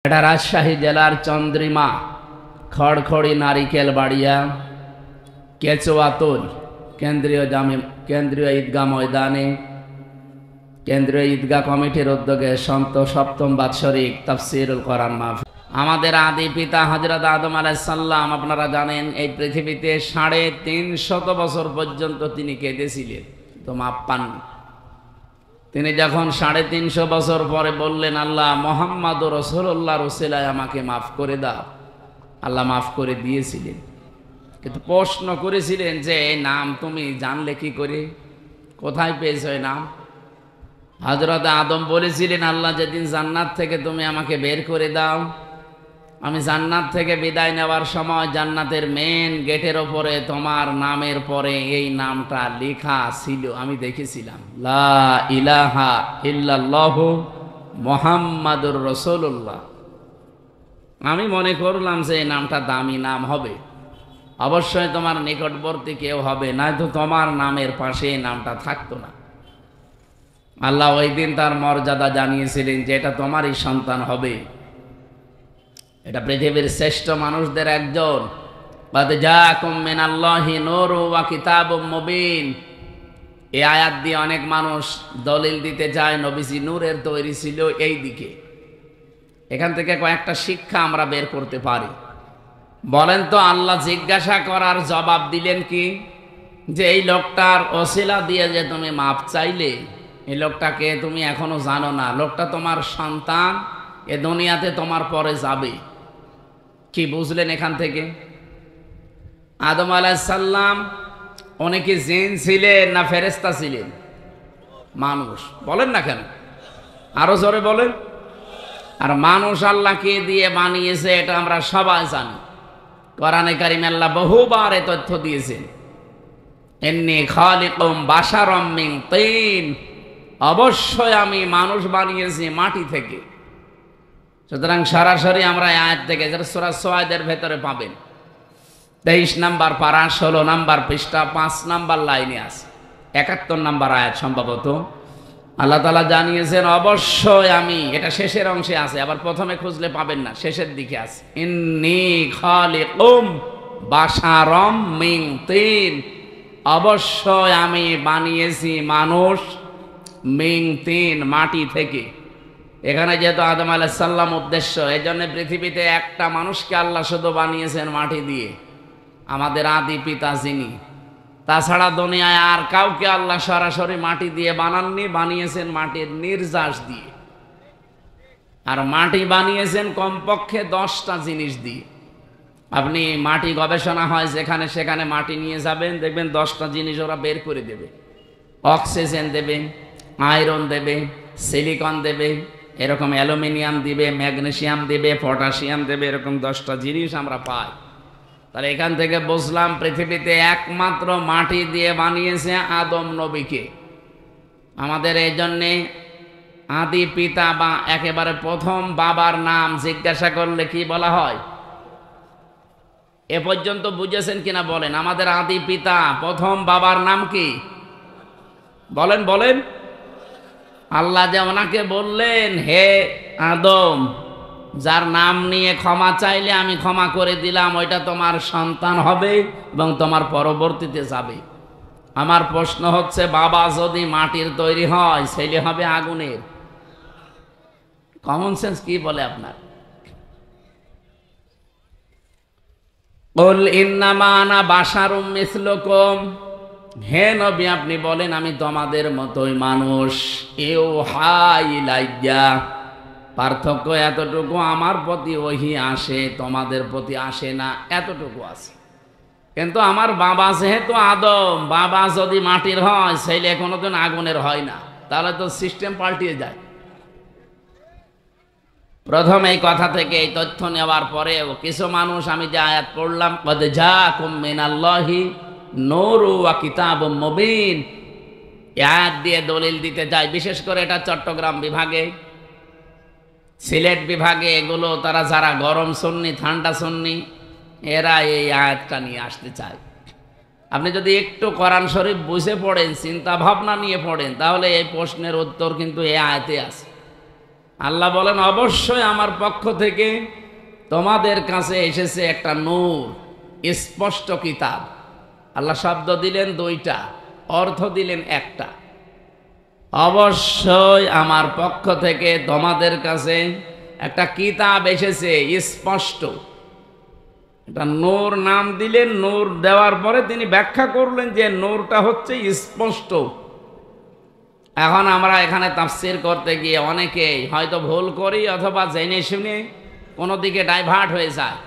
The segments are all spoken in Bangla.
এটা রাজশাহী জেলার চন্দ্রিমা খড়খড়ি নারিকেল বাড়িয়া কেচুয়াতুল কেন্দ্রীয় ঈদগাহ ময়দানে কেন্দ্রীয় ঈদগাহ কমিটির উদ্যোগে সপ্তম বাৎসরিক তাফসীরুল কোরআন মাহফিল। আমাদের আদি পিতা হযরত আদম আলাইহিস সালাম, আপনারা জানেন, এই পৃথিবীতে 350 বছর পর্যন্ত তিনি কেঁদেছিলেন, তো মাপ পাননি। তিনি যখন 350 বছর পরে বললেন, আল্লাহ মুহাম্মাদুর রাসূলুল্লাহর ওসিলায় আমাকে মাফ করে দাও, আল্লাহ মাফ করে দিয়েছিলেন। কিন্তু প্রশ্ন করেছিলেন যে এই নাম তুমি জানলে কি করে, কোথায় পেয়েছো এই নাম? হযরত আদম বলেছিলেন, আল্লাহ যেদিন জান্নাত থেকে তুমি আমাকে বের করে দাও, আমি জান্নাত থেকে বিদায় নেওয়ার সময় জান্নাতের মেন গেটের ওপরে তোমার নামের পরে এই নামটা লেখা ছিল, আমি দেখেছিলাম, লা ইলাহা ইল্লাল্লাহু মুহাম্মাদুর রাসূলুল্লাহ। আমি মনে করলাম যে এই নামটা দামি নাম হবে, অবশ্যই তোমার নিকটবর্তী কেউ হবে, নয়তো তোমার নামের পাশে এই নামটা থাকতো না। আল্লাহ ওই দিন তার মর্যাদা জানিয়েছিলেন যে এটা তোমারই সন্তান হবে, এটা পৃথিবীর শ্রেষ্ঠ মানুষদের একজন। বাদ জাকুম মিনাল্লাহি নূরু ওয়া কিতাবুম মুবিন, এই আয়াত দিয়ে অনেক মানুষ দলিল দিতে চায় নবীজি নূরের তৈরি ছিল এই দিকে। এখান থেকে কয়েকটা শিক্ষা আমরা বের করতে পারি। বলেন তো, আল্লাহ জিজ্ঞাসা করার জবাব দিলেন কি, যে এই লোকটার ওসিলা দিয়ে যে তুমি মাপ চাইলে, এই লোকটাকে তুমি এখনো জানো না, লোকটা তোমার সন্তান, এ দুনিয়াতে তোমার পরে যাবে। কি বুঝলেন এখান থেকে? আদম আলাইহিস সালাম অনেকে জিন ছিলেন না ফেরেশতা ছিলেন? মানুষ। বলেন না কেন, আরো জোরে বলেন। আর মানুষ আল্লাহকে দিয়ে বানিয়েছে, এটা আমরা সবাই জানি। কোরআনে কারিমে আল্লাহ বহুবার এই তথ্য দিয়েছেন, ইন্নী খালিকুম বাশারাম মিন তিন, অবশ্যই আমি মানুষ বানিয়েছি মাটি থেকে। সুতরাং সরাসরি আমরা আয়াত থেকে, যারা সূরা সুআদের ভেতরে পাবেন, 23 নম্বর পারা 16 নম্বর পৃষ্ঠা 5 নম্বর লাইনে আছে, 71 নম্বর আয়াত সম্ভবত। আল্লাহ তাআলা জানিয়েছেন অবশ্যই আমি, এটা শেষের অংশে আছে, আবার প্রথমে খুঁজলে পাবেন না, শেষের দিকে আছে, ইন্নী খালিকুম বাশারাম মিন তিন, অবশ্যই আমি বানিয়েছি মানুষ মিন তিন, মাটি থেকে। এখানে যেহেতু আদম আলাইহিস সালাম উদ্দেশ্য, এই জন্য পৃথিবীতে একটা মানুষকে আল্লাহ শুধু বানিয়েছেন মাটি দিয়ে, আমাদের আদি পিতা যিনি। তাছাড়া দুনিয়ায় আর কাউকে আল্লাহ সরাসরি মাটি দিয়ে বানাননি, বানিয়েছেন মাটির নির্যাস দিয়ে। আর মাটি বানিয়েছেন কমপক্ষে 10টা জিনিস দিয়ে। আপনি মাটি গবেষণা হয় যেখানে সেখানে মাটি নিয়ে যাবেন, দেখবেন 10টা জিনিস ওরা বের করে দেবে। অক্সিজেন দেবে, আয়রন দেবে, সিলিকন দেবে, এরকম অ্যালুমিনিয়াম দিবে, ম্যাগনেসিয়াম দেবে, পটাশিয়াম দেবে, এরকম 10টা জিনিস আমরা পাই। তাহলে এখান থেকে বুঝলাম পৃথিবীতে একমাত্র মাটি দিয়ে বানিয়েছে আদম নবীকে। আমাদের এই জন্যে আদি পিতা বা একেবারে প্রথম বাবার নাম জিজ্ঞাসা করলে কি বলা হয়? এ পর্যন্ত বুঝেছেন কিনা বলেন? আমাদের আদি পিতা প্রথম বাবার নাম কি? বলেন বলেন। আল্লাহ যে ওনাকে বললেন, হে আদম, যার নাম নিয়ে ক্ষমা চাইলে আমি ক্ষমা করে দিলাম, ওইটা তোমার সন্তান হবে এবং তোমার পরবর্তীতে যাবে। আমার প্রশ্ন হচ্ছে, বাবা যদি মাটির তৈরি হয়, ছেলে হবে আগুনের। কমন সেন্স কি বলে আপনার? কুল ইন্নামা আনা বাশারুম মিসলুকুম, হে নবী আপনি বলেন আমি তোমাদের মতোই মানুষ। ইউহা ইলাইয়া, পার্থক্য এতটুকু, আমার প্রতি ওহী আসে, তোমাদের প্রতি আসে না, এতটুকু আছে। কিন্তু আমার বাবা যেহেতু আদম, বাবা যদি মাটির হয়, ছেলে কোনোদিন আগুনের হয় না, তাহলে তো সিস্টেম পাল্টিয়ে যায়। প্রথম এই কথা থেকে এই তথ্য নেওয়ার পরেও কিছু মানুষ, আমি যে আয়াত পড়লাম, কদ জাকুম মিনাল্লাহি নূরু ওয়া কিতাবুম মুবিন, আয়াত দিয়ে দলিল দিতে যায়। বিশেষ করে এটা চট্টগ্রাম বিভাগে, সিলেট বিভাগে, এগুলো তারা যারা গরম সুন্নি, ঠান্ডা সুন্নি, এরা এই আয়াতটা নিয়ে আসতে চায়। আপনি যদি একটু কোরআন শরীফ বুঝে পড়েন, চিন্তা ভাবনা নিয়ে পড়েন, তাহলে এই প্রশ্নের উত্তর কিন্তু এই আয়াতে আছে। আল্লাহ বলেন অবশ্যই আমার পক্ষ থেকে তোমাদের কাছে এসেছে একটা নূর, স্পষ্ট কিতাব। আল্লাহ শব্দ দিলেন দুইটা, অর্থ দিলেন একটা। অবশ্যই আমার পক্ষ থেকে তোমাদের কাছে একটা কিতাব এসেছে স্পষ্ট। এটা নূর নাম দিলেন, নূর দেওয়ার পরে তিনি ব্যাখ্যা করলেন যে নূরটা হচ্ছে স্পষ্ট। এখন আমরা এখানে তাফসীর করতে গিয়ে অনেকেই হয়তো ভুল করি অথবা জেনে শুনে কোনো দিকে ডাইভার্ট হয়ে যায়,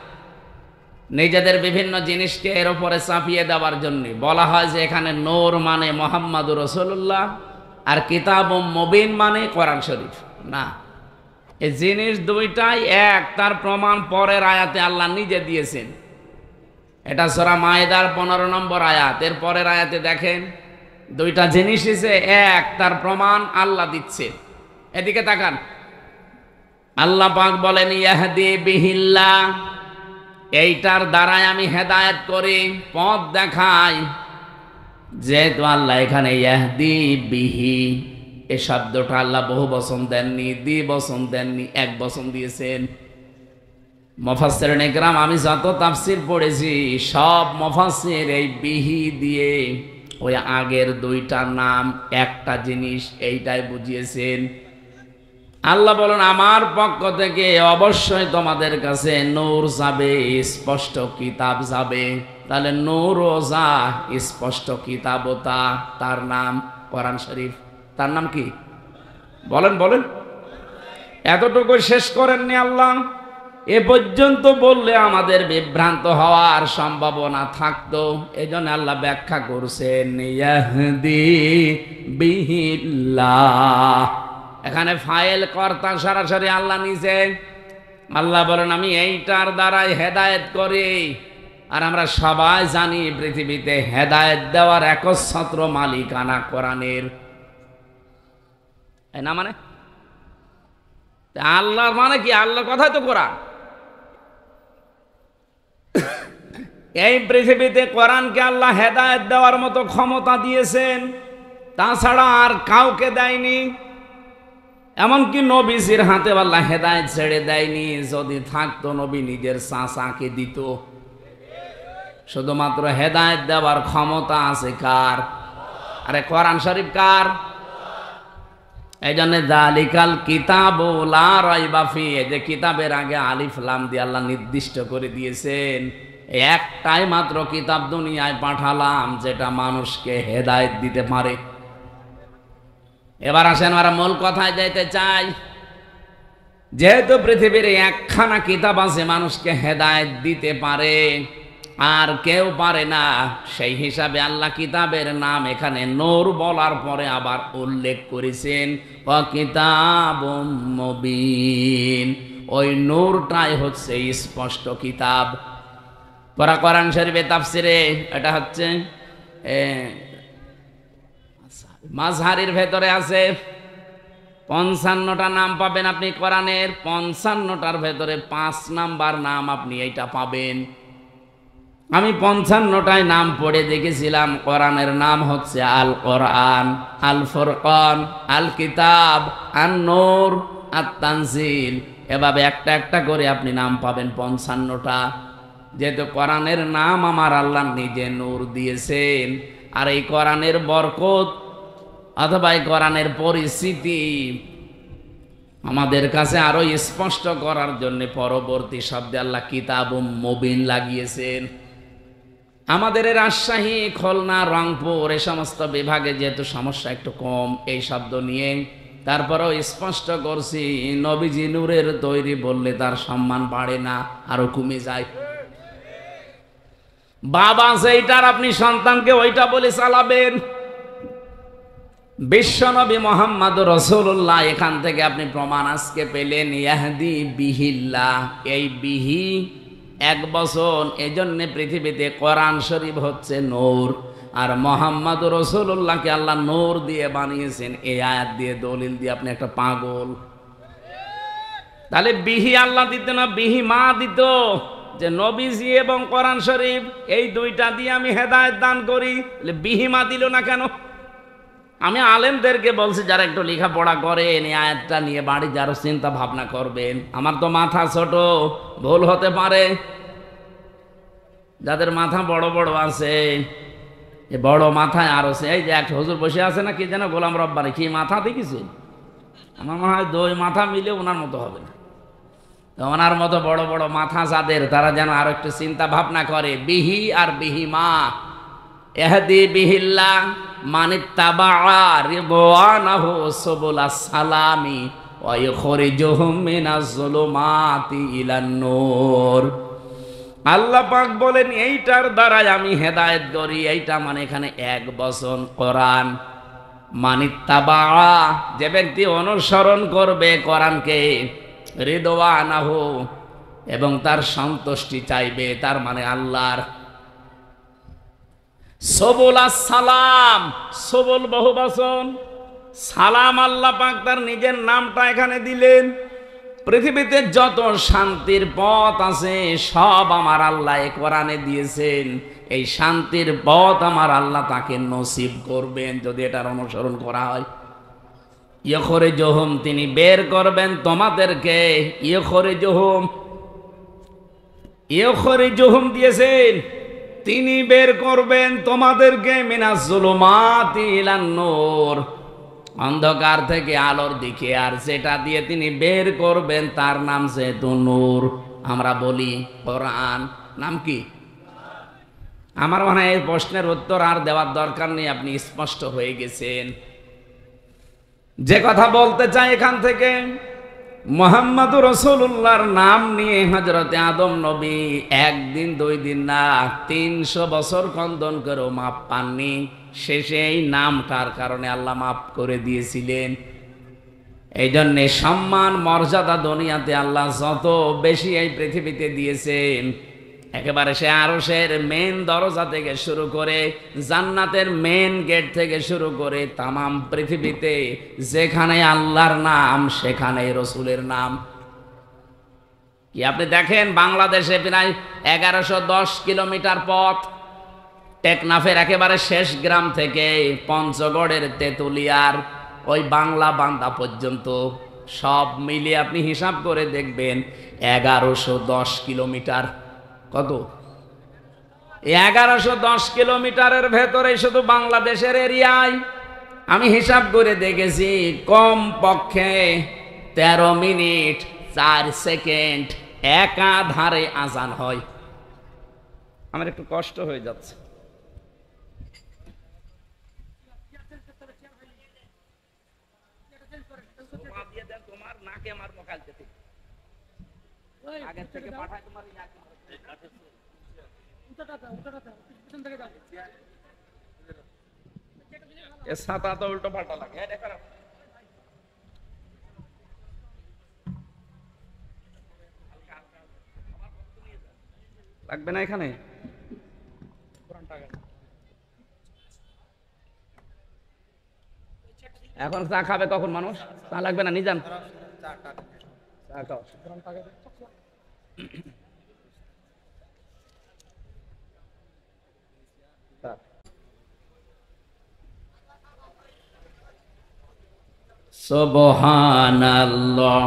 নিজেদের বিভিন্ন জিনিসকে এর উপরে চাপিয়ে দেওয়ার জন্য বলা হয় যে এখানে নূর মানে মুহাম্মাদুর রাসূলুল্লাহ আর কিতাব মুবিন মানে কোরআন শরীফ। না, এই জিনিস দুইটাই এক, তার প্রমাণ পরের আয়াতে আল্লাহ নিজে দিয়েছেন। এটা সূরা মায়েদার 15 নম্বর আয়াত। এর পরের আয়াতে দেখেন দুইটা জিনিস এসে এক, তার প্রমাণ আল্লাহ দিচ্ছে। এদিকে তাকান, আল্লাহ পাক বলেন ইয়াহদি বিহিল্লাহ, এইটার দ্বারাই আমি হেদায়েত করি, পথ দেখাই। যেহেতু আল্লাহ এখানে ইয়াহদি বিহি এই শব্দটা আল্লাহ বহু বচন দেননি, দ্বিবচন দেননি, এক বচন দিয়েছেন। মুফাসসিরিন ইকরাম আমি যত তাফসীর পড়েছি সব মুফাসসির এই বিহি দিয়ে ওই আগের দুইটা নাম একটা জিনিস এইটাই বুঝিয়েছেন। আল্লাহ বলেন আমার পক্ষ থেকে অবশ্যই তোমাদের কাছে নূর যাবে, স্পষ্ট কিতাব যাবে। তাহলে নূরও যা, স্পষ্ট কিতাবও তা, তার নাম কোরআন শরীফ। তার নাম কি বলেন বলেন? এতটুকু শেষ করেননি আল্লাহ, এ পর্যন্ত বললে আমাদের বিভ্রান্ত হওয়ার সম্ভাবনা থাকতো। এই জন্য আল্লাহ ব্যাখ্যা করছেন ইয়াহদি বিহিল্লাহ। এখানে ফাইল কর্তা সরাসরি আল্লাহ নিজে। আল্লাহ বলেন আমি এইটার দ্বারাই হেদায়েত করি। আর আমরা সবাই জানি পৃথিবীতে হেদায়েত দেওয়ার একচ্ছত্র মালিকানা কোরআনের। না মানে আল্লাহর মানে কি? আল্লাহর কথাই তো কোরআন। এই পৃথিবীতে কোরআনকে আল্লাহ হেদায়েত দেওয়ার মতো ক্ষমতা দিয়েছেন, তাছাড়া আর কাউকে দেয়নি। এমনকি নবীজির হাতে আল্লাহ হেদায়েত ছেড়ে দেয়নি। যদি থাকতো নবী নিজের চাচাকে দিত। শুধুমাত্র হেদায়েত দেওয়ার ক্ষমতা আছে কার? আরে কোরআন শরীফ কার? এই জন্য যালিকাল কিতাবু লা রাইবা ফি, যে কিতাবের আগে আলিফ লাম দিয়ে আল্লাহ নির্দিষ্ট করে দিয়েছেন একটাই মাত্র কিতাব দুনিয়ায় পাঠালাম যেটা মানুষকে হেদায়েত দিতে পারে। এবার আসেন আমরা মূল কথায় যাইতে চাই। যেহেতু পৃথিবীর একখানা কিতাব আছে মানুষকে হেদায়েত দিতে পারে, আর কেউ পারে না, সেই হিসাবে আল্লাহ কিতাবের নাম এখানে নূর বলার পরে আবার উল্লেখ করেছেন ওয়া কিতাবুম মুবিন। ওই নূরটাই হচ্ছে স্পষ্ট কিতাব। কোরআন শরীফে তাফসিরে এটা হচ্ছে মাযহারির ভেতরে আছে 55টা নাম পাবেন আপনি কোরআনের। 55টার ভেতরে 5 নাম্বার নাম আপনি এইটা পাবেন। আমি 55টায় নাম পড়ে দেখেছিলাম। কোরআনের নাম হচ্ছে আল কোরআন, আল ফুরকান, আল কিতাব, আন নূর, আত তানজিল। এভাবে একটা একটা করে আপনি নাম পাবেন 55টা। যেহেতু কোরআনের নাম আমার আল্লাহ নিজে নূর দিয়েছেন, আর এই কোরআনের বরকত অথবা এই কোরআনের পরিস্থিতি আমাদের কাছে আরো স্পষ্ট করার জন্য পরবর্তী শব্দে আল্লাহ কিতাবুম মুবিন লাগিয়েছেন। আমাদের রাজশাহী, খুলনা, রংপুর এই সমস্ত বিভাগে যেহেতু সমস্যা একটু কম এই শব্দ নিয়ে, তারপরেও স্পষ্ট করছি নবীজি নূরের তৈরি বললে তার সম্মান বাড়ে না, আরো কমে যায়। বাবা সেইটার আপনি সন্তানকে ওইটা বলে চালাবেন। বিশ্বনবী মুহাম্মদুর রাসূলুল্লাহ, এখান থেকে আপনি প্রমাণ আজকে পেলেন ইয়াহদি বিহিল্লাহ। এই বিহি এক বচন, এজন্য পৃথিবীতে কোরআন শরীফ হচ্ছে নূর, আর মুহাম্মদুর রাসূলুল্লাহকে আল্লাহ নূর দিয়ে বানিয়েছেন। এই আয়াত দিয়ে দলিল দিয়ে আপনি একটা পাগল। তাহলে বিহি আল্লাহ দিত না, বিহি মা দিত, যে নবীজি এবং কোরআন শরীফ এই দুইটা দিয়ে আমি হেদায়েত দান করি। বিহি মা দিল না কেন? আমি আলেমদেরকে বলছি যারা একটু লেখাপড়া করেন এই আয়াতটা নিয়ে বাড়ি যারও চিন্তা ভাবনা করবেন। আমার তো মাথা ছোট, ভুল হতে পারে। যাদের মাথা বড় বড় আছে, এ বড় মাথায় আরো এই যে এক হুজুর বসে আছে না, কি যেন গোলাম রব্বানি, কি মাথা দেখেছেন? আমার মনে হয় দুই মাথা মিলে ওনার মতো হবে না। ওনার মতো বড় বড় মাথা যাদের, তারা যেন আরো একটু চিন্তা ভাবনা করে। বিহি আর বিহি মা এহদি বিহিল্লাহ মানিত্তাবা রিদওয়ানাহু সুবুলাস সালামি ওয়া ইখরিজুহুম মিনাজ যুলুমাতি ইলান নূর। আল্লাহ পাক বলেন এইটার দ্বারাই আমি হেদায়েত করি। এইটা মানে এখানে এক বচন কোরআন। মানিত্তাবা, যে ব্যক্তি অনুসরণ করবে কোরআনকে, রিদওয়ানাহু, এবং তার সন্তুষ্টি চাইবে, তার মানে আল্লাহর। সবুলাস সালাম, সবুল বহু বচন, সালাম আল্লাহ পাক তার নিজের নামটা এখানে দিলেন। পৃথিবীতে যত শান্তির পথ আছে সব আমার আল্লাহ এ কোরআনে দিয়েছেন। এই শান্তির পথ আমার আল্লাহ তাকে নসিব করবেন যদি এটার অনুসরণ করা হয়। ইখরিজুহুম, তিনি বের করবেন তোমাদেরকে। ইখরিজুহুম দিয়েছেন, তিনি বের করবেন তোমাদেরকে মিনাজ যুলুমাতি ইলান নূর, অন্ধকার থেকে আলোর দিকে। আর যেটা দিয়ে তিনি বের করবেন তার নাম যেহেতু নূর, আমরা বলি কোরআন। নাম কি? আমার মনে হয় এই প্রশ্নের উত্তর আর দেওয়ার দরকার নেই, আপনি স্পষ্ট হয়ে গেছেন। যে কথা বলতে চাই এখান থেকে, মুহাম্মদুর রাসূলুল্লাহর নাম নিয়ে হযরতে আদম নবী একদিন দুই দিন না 300 বছর খণ্ডন করেও মাপ পাননি। শেষে এই নামটার কারণে আল্লাহ মাফ করে দিয়েছিলেন। এই জন্যে সম্মান মর্যাদা দুনিয়াতে আল্লাহ যত বেশি এই পৃথিবীতে দিয়েছেন, একেবারে সে আরশের মেন দরজা থেকে শুরু করে জান্নাতের মেন গেট থেকে শুরু করে তামাম পৃথিবীতে যেখানে আল্লাহর নাম সেখানে রসুলের নাম। কি আপনি দেখেন বাংলাদেশে প্রায় 1110 কিলোমিটার পথ, টেকনাফের একেবারে শেষ গ্রাম থেকে পঞ্চগড়ের তেতুলিয়ার ওই বাংলা বান্দা পর্যন্ত সব মিলিয়ে আপনি হিসাব করে দেখবেন 1110 কিলোমিটার। কত? 1110 কিলোমিটারের ভেতরে শুধু বাংলাদেশের এরিয়ায় আমি হিসাব করে দেখেছি কম পক্ষে 13 মিনিট 4 সেকেন্ড একাধারে আজান হয়। আমার একটু কষ্ট হয়ে যাচ্ছে। তোমার নাকে আমার মোকালতে থেকে আগের থেকে পাঠায় তোমার ছাতা তো উল্টো পাল্টা লাগে। লাগবে না এখানে? এখন চা খাবে কখন মানুষ? চা লাগবে না, নিয়ে যান। চা খাও। সুবহানাল্লাহ।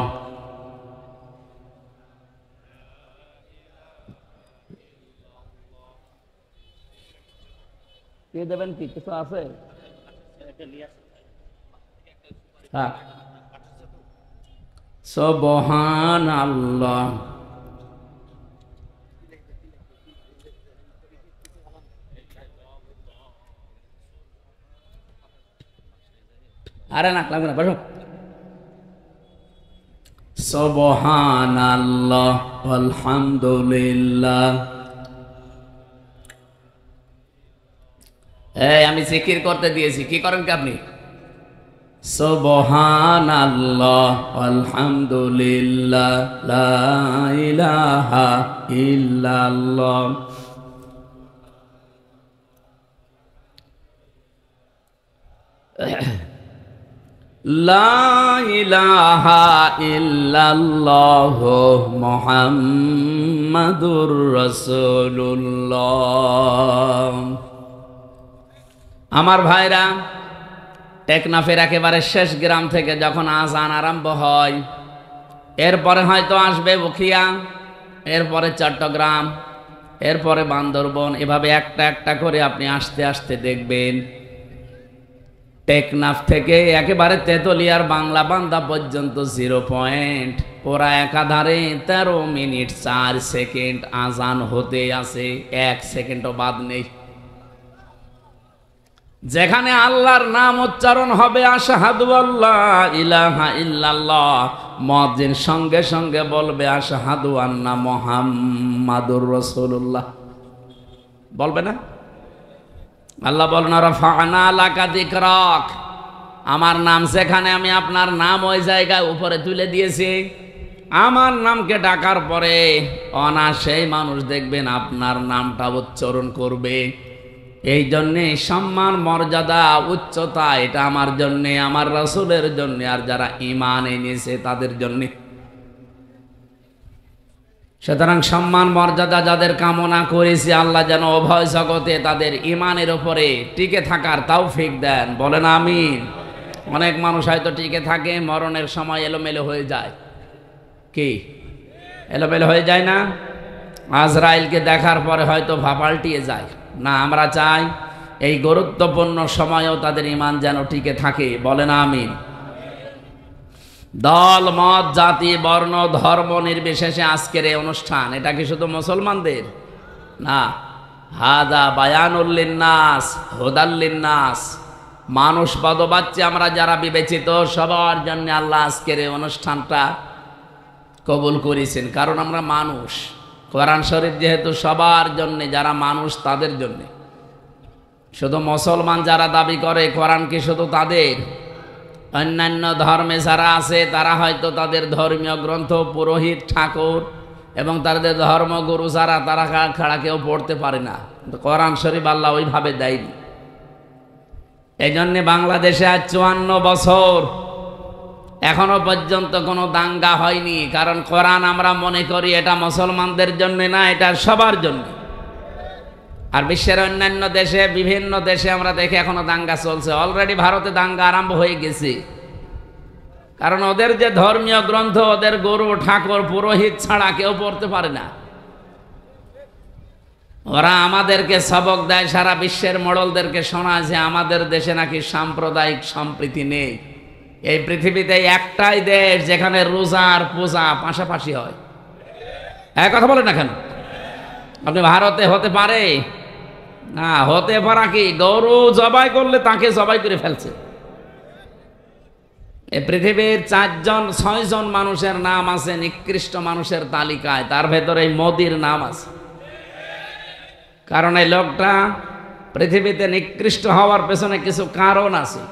কে দেবেন? কি কিছু আছে? হ্যাঁ, সুবহানাল্লাহ। আরে না, লাগবে না, বসো। সুবহানাল্লাহ আলহামদুলিল্লাহ। এই আমি জিকির করতে দিয়েছি, কি করেন কি আপনি? সুবহানাল্লাহ আলহামদুলিল্লাহ লা ইলাহা ইল্লাল্লাহ। লা ইলাহা ইল্লাল্লাহ মুহাম্মাদুর রাসূলুল্লাহ। আমার ভাইরা, টেকনাফের একেবারে শেষ গ্রাম থেকে যখন আজান আরম্ভ হয়, এরপরে হয়তো আসবে উখিয়া, এরপরে চট্টগ্রাম, এরপরে বান্দরবন, এভাবে একটা একটা করে আপনি আস্তে আস্তে দেখবেন টেকনাফ থেকে একেবারে তেতুলিয়ার বাংলা বান্দা পর্যন্ত 0 পয়েন্ট ওরা একাধারে 13 মিনিট 4 সেকেন্ড আজান হতে আছে, 1 সেকেন্ডও বাদ নেই। যেখানে আল্লাহর নাম উচ্চারণ হবে আশহাদু আল্লা ইলাহা ইল্লাল্লাহ, মুয়াজ্জিন সঙ্গে সঙ্গে বলবে আশহাদু আন্না মুহাম্মাদুর রাসূলুল্লাহ, বলবে না? আল্লাহ বলেন রাফা'না লাকা যিকরাক, আমার নাম যেখানে আমি আপনার নাম ওই জায়গায় উপরে তুলে দিয়েছি। আমার নামকে ডাকার পরে অনাসেই মানুষ দেখবেন আপনার নামটা উচ্চারণ করবে। এই জন্যে সম্মান মর্যাদা উচ্চতা এটা আমার জন্যে, আমার রাসূলের জন্যে, আর যারা ঈমান এনেছে তাদের জন্যে। সুতরাং সম্মান মর্যাদা যাদের কামনা করেছি, আল্লাহ যেন উভয় জগতে তাদের ঈমানের উপরে টিকে থাকার তৌফিক দেন, বলেন আমিন। অনেক মানুষ হয়তো টিকে থাকে, মরণের সময় এলোমেলো হয়ে যায়। কি এলোমেলো হয়ে যায় না? আজরাইলকে দেখার পরে হয়তো পাল্টিয়ে যায় না। আমরা চাই এই গুরুত্বপূর্ণ সময়েও তাদের ঈমান যেন টিকে থাকে, বলেন আমিন। দল মত জাতি বর্ণ ধর্ম নির্বিশেষে আজকের এই অনুষ্ঠান, এটা কি শুধু মুসলমানদের না? হাদা বায়ানুল লিন্নাস হুদাল লিন্নাস, মানুষ পদবাচ্চা আমরা যারা বিবেচিত সবার জন্য আল্লাহ আজকের এই অনুষ্ঠানটা কবুল করেছেন। কারণ আমরা মানুষ, কোরআন শরীফ যেহেতু সবার জন্য, যারা মানুষ তাদের জন্য। শুধু মুসলমান যারা দাবি করে কোরআন কি শুধু তাদের? অন্যান্য ধর্মে যারা আছে তারা হয়তো তাদের ধর্মীয় গ্রন্থ পুরোহিত ঠাকুর এবং তাদের ধর্মগুরু যারা, তারা খাড়া কেউ পড়তে পারে না। কোরআন শরীফ আল্লাহ ওইভাবে দেয়নি। এই জন্যে বাংলাদেশে আজ 54 বছর এখনো পর্যন্ত কোনো দাঙ্গা হয়নি। কারণ কোরআন আমরা মনে করি এটা মুসলমানদের জন্য না, এটা সবার জন্য। আর বিশ্বের অন্যান্য দেশে, বিভিন্ন দেশে আমরা দেখি এখনো দাঙ্গা চলছে। অলরেডি ভারতে দাঙ্গা আরম্ভ হয়ে গেছে। কারণ ওদের যে ধর্মীয় গ্রন্থ, ওদের গুরু ঠাকুর পুরোহিত ছাড়া কেউ পড়তে পারে না। ওরা আমাদেরকে সবক দেয়, সারা বিশ্বের মোড়লদেরকে শোনায় যে আমাদের দেশে নাকি সাম্প্রদায়িক সম্প্রীতি নেই। এই পৃথিবীতে একটাই দেশ যেখানে রোজা আর পূজা পাশাপাশি হয়। এক কথা বলেন না কেন? আপনি ভারতে হতে পারে না, হতে পারা কি গরু জবাই করলে তাকে জবাই করে ফেলছে। এই পৃথিবীর 4-6 জন মানুষের নাম আছে নিকৃষ্ট মানুষের তালিকায়, তার ভেতরে মোদির নাম আছে। কারণ এই লোকটা পৃথিবীতে নিকৃষ্ট হওয়ার পেছনে কিছু কারণ আছে।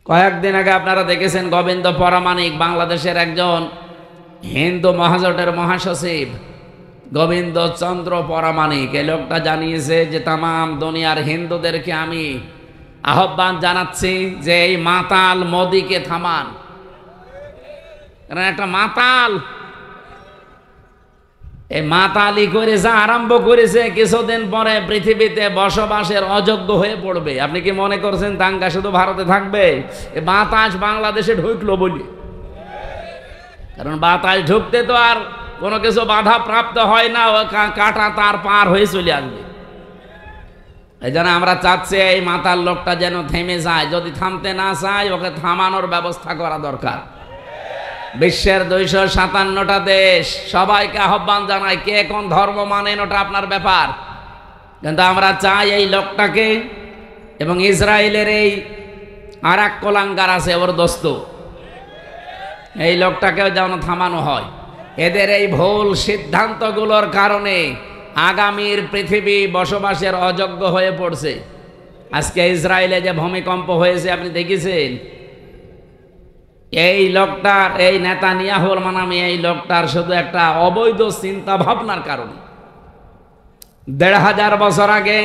কয়েকদিন আগে আপনারা দেখেছেন গোবিন্দ পরামানিক, বাংলাদেশের একজন হিন্দু মহাজোটের মহাসচিব গোবিন্দ চন্দ্র পরামানিক, এই লোকটা জানিয়েছে যে তামাম দুনিয়ার হিন্দুদেরকে আমি আহ্বান জানাচ্ছি যে এই মাতাল মোদিকে থামান। কারণ একটা মাতাল, এই মাতালি করে যা আরম্ভ করেছে কিছুদিন পরে পৃথিবীতে বসবাসের অযোগ্য হয়ে পড়বে। আপনি কি মনে করছেন দাঙ্গা শুধু ভারতে থাকবে? এই বাতাস বাংলাদেশে ঢুকলো বলি। কারণ বাতাস ঢুকতে তো আর কোনো কিছু বাধা প্রাপ্ত হয় না, ও কাটা তার পার হয়ে চলে আসবে। এই জন্য আমরা চাচ্ছি এই মাতাল লোকটা যেন থেমে যায়। যদি থামতে না চায়, ওকে থামানোর ব্যবস্থা করা দরকার। বিশ্বের 257টা দেশ সবাইকে আহ্বান জানায়, কে কোন ধর্ম মানেন ওটা আপনার ব্যাপার, কিন্তু আমরা চাই এই লোকটাকে, এবং ইসরায়েলের এই আর এক কোলাঙ্গার আছে ওর দোস্ত, এই লোকটাকেও যেন থামানো হয়। এদের এই ভুল সিদ্ধান্তগুলোর কারণে আগামীর পৃথিবী বসবাসের অযোগ্য হয়ে পড়ছে। আজকে ইসরায়েলে যে ভূমিকম্প হয়েছে আপনি দেখেছেন, এই লোকটার, এই নেতানিয়াহুর নামে এই লোকটার শুধু একটা অবৈধ চিন্তা ভাবনার কারণে। 1500 বছর আগে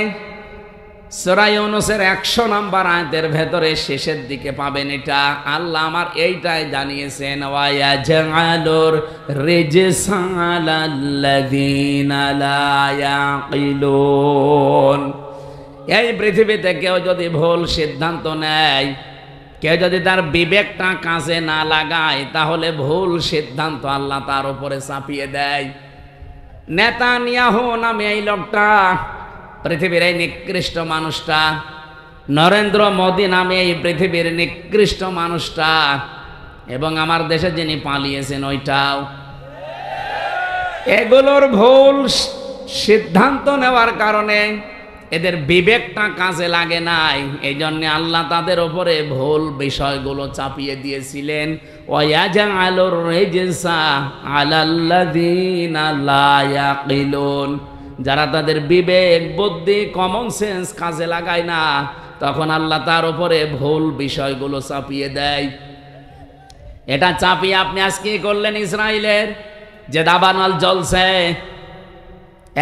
সূরা ইউনূসের 100 নম্বর আয়াতের ভেতরে শেষের দিকে পাবেন এটা। আল্লাহ আমার এইটাই জানিয়েছেন, ওয়া ইয়াজআলুর রিজসা আলাল্লাযীনা লা ইয়াকিলুন। এই পৃথিবীতে কেউ যদি ভুল সিদ্ধান্ত নেয়, কেউ যদি তার বিবেকটা কাজে না লাগায়, তাহলে ভুল সিদ্ধান্ত আল্লাহ তার উপরে চাপিয়ে দেয়। নেতানিয়াহু নামে এই লোকটা, পৃথিবীর এই নিকৃষ্ট মানুষটা, নরেন্দ্র মোদী নামে এই পৃথিবীর নিকৃষ্ট মানুষটা, এবং আমার দেশে যিনি পালিয়েছেন ওইটাও, এগুলোর ভুল সিদ্ধান্ত নেওয়ার কারণে এদের বিবেকটা কাজে লাগে নাই। এই জন্য আল্লাহ তাদের উপরে ভুল বিষয়গুলো চাপিয়ে দিয়েছিলেন। ওয়াজাআলুর রিজসা আলাল্লাযিনা লা ইয়াকিলুন, যারা তাদের বিবেক বুদ্ধি কমন সেন্স কাজে লাগায় না, তখন আল্লাহ তার উপরে ভুল বিষয়গুলো চাপিয়ে দেয়। এটা চাপিয়ে আপনি আজকে কি করলেন? ইসরায়েলের যে দাবানল জ্বলছে,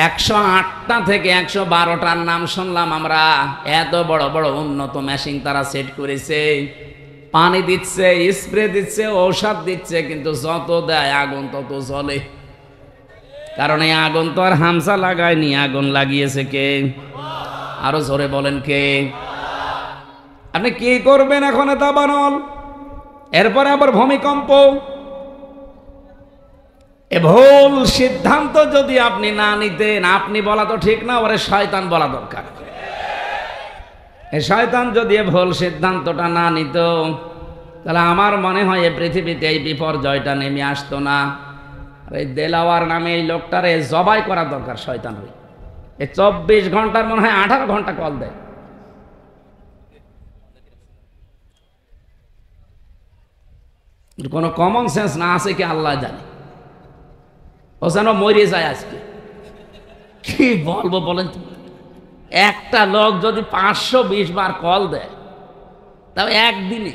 108টা থেকে 112টার নাম শুনলাম আমরা। এত বড় বড় উন্নত মেশিন তারা সেট করেছে, পানি দিচ্ছে, স্প্রে দিচ্ছে, ঔষধ দিচ্ছে, কিন্তু যত দেয় আগুন তত জ্বলে। কারণ এই আগুন তো আর হামসা লাগায়নি, আগুন লাগিয়েছে কে? আরো জোরে বলেন কে? আপনি কি করবেন এখন? দাবানল, এরপরে আবার ভূমিকম্প। এ ভুল সিদ্ধান্ত যদি আপনি না নিতেন, আপনি বলা তো ঠিক না, ওরে শয়তান বলা দরকার। এই শয়তান যদি এ ভুল সিদ্ধান্তটা না নিত, তাহলে আমার মনে হয় এই পৃথিবীতে এই বিপর্যয়টা নেমে আসতো না। এই দেলাওয়ার নামে এই লোকটারে জবাই করা দরকার শয়তান হয়ে। এই 24 ঘন্টার মনে হয় 18 ঘন্টা কল দেয়। কোনো কমন সেন্স না আছে কি আল্লাহ জানে। ও যেন মরে যায় আজকে। কি বলবো বলেন তো? একটা লোক যদি 520 বার কল দেয়, তবে একদিনে,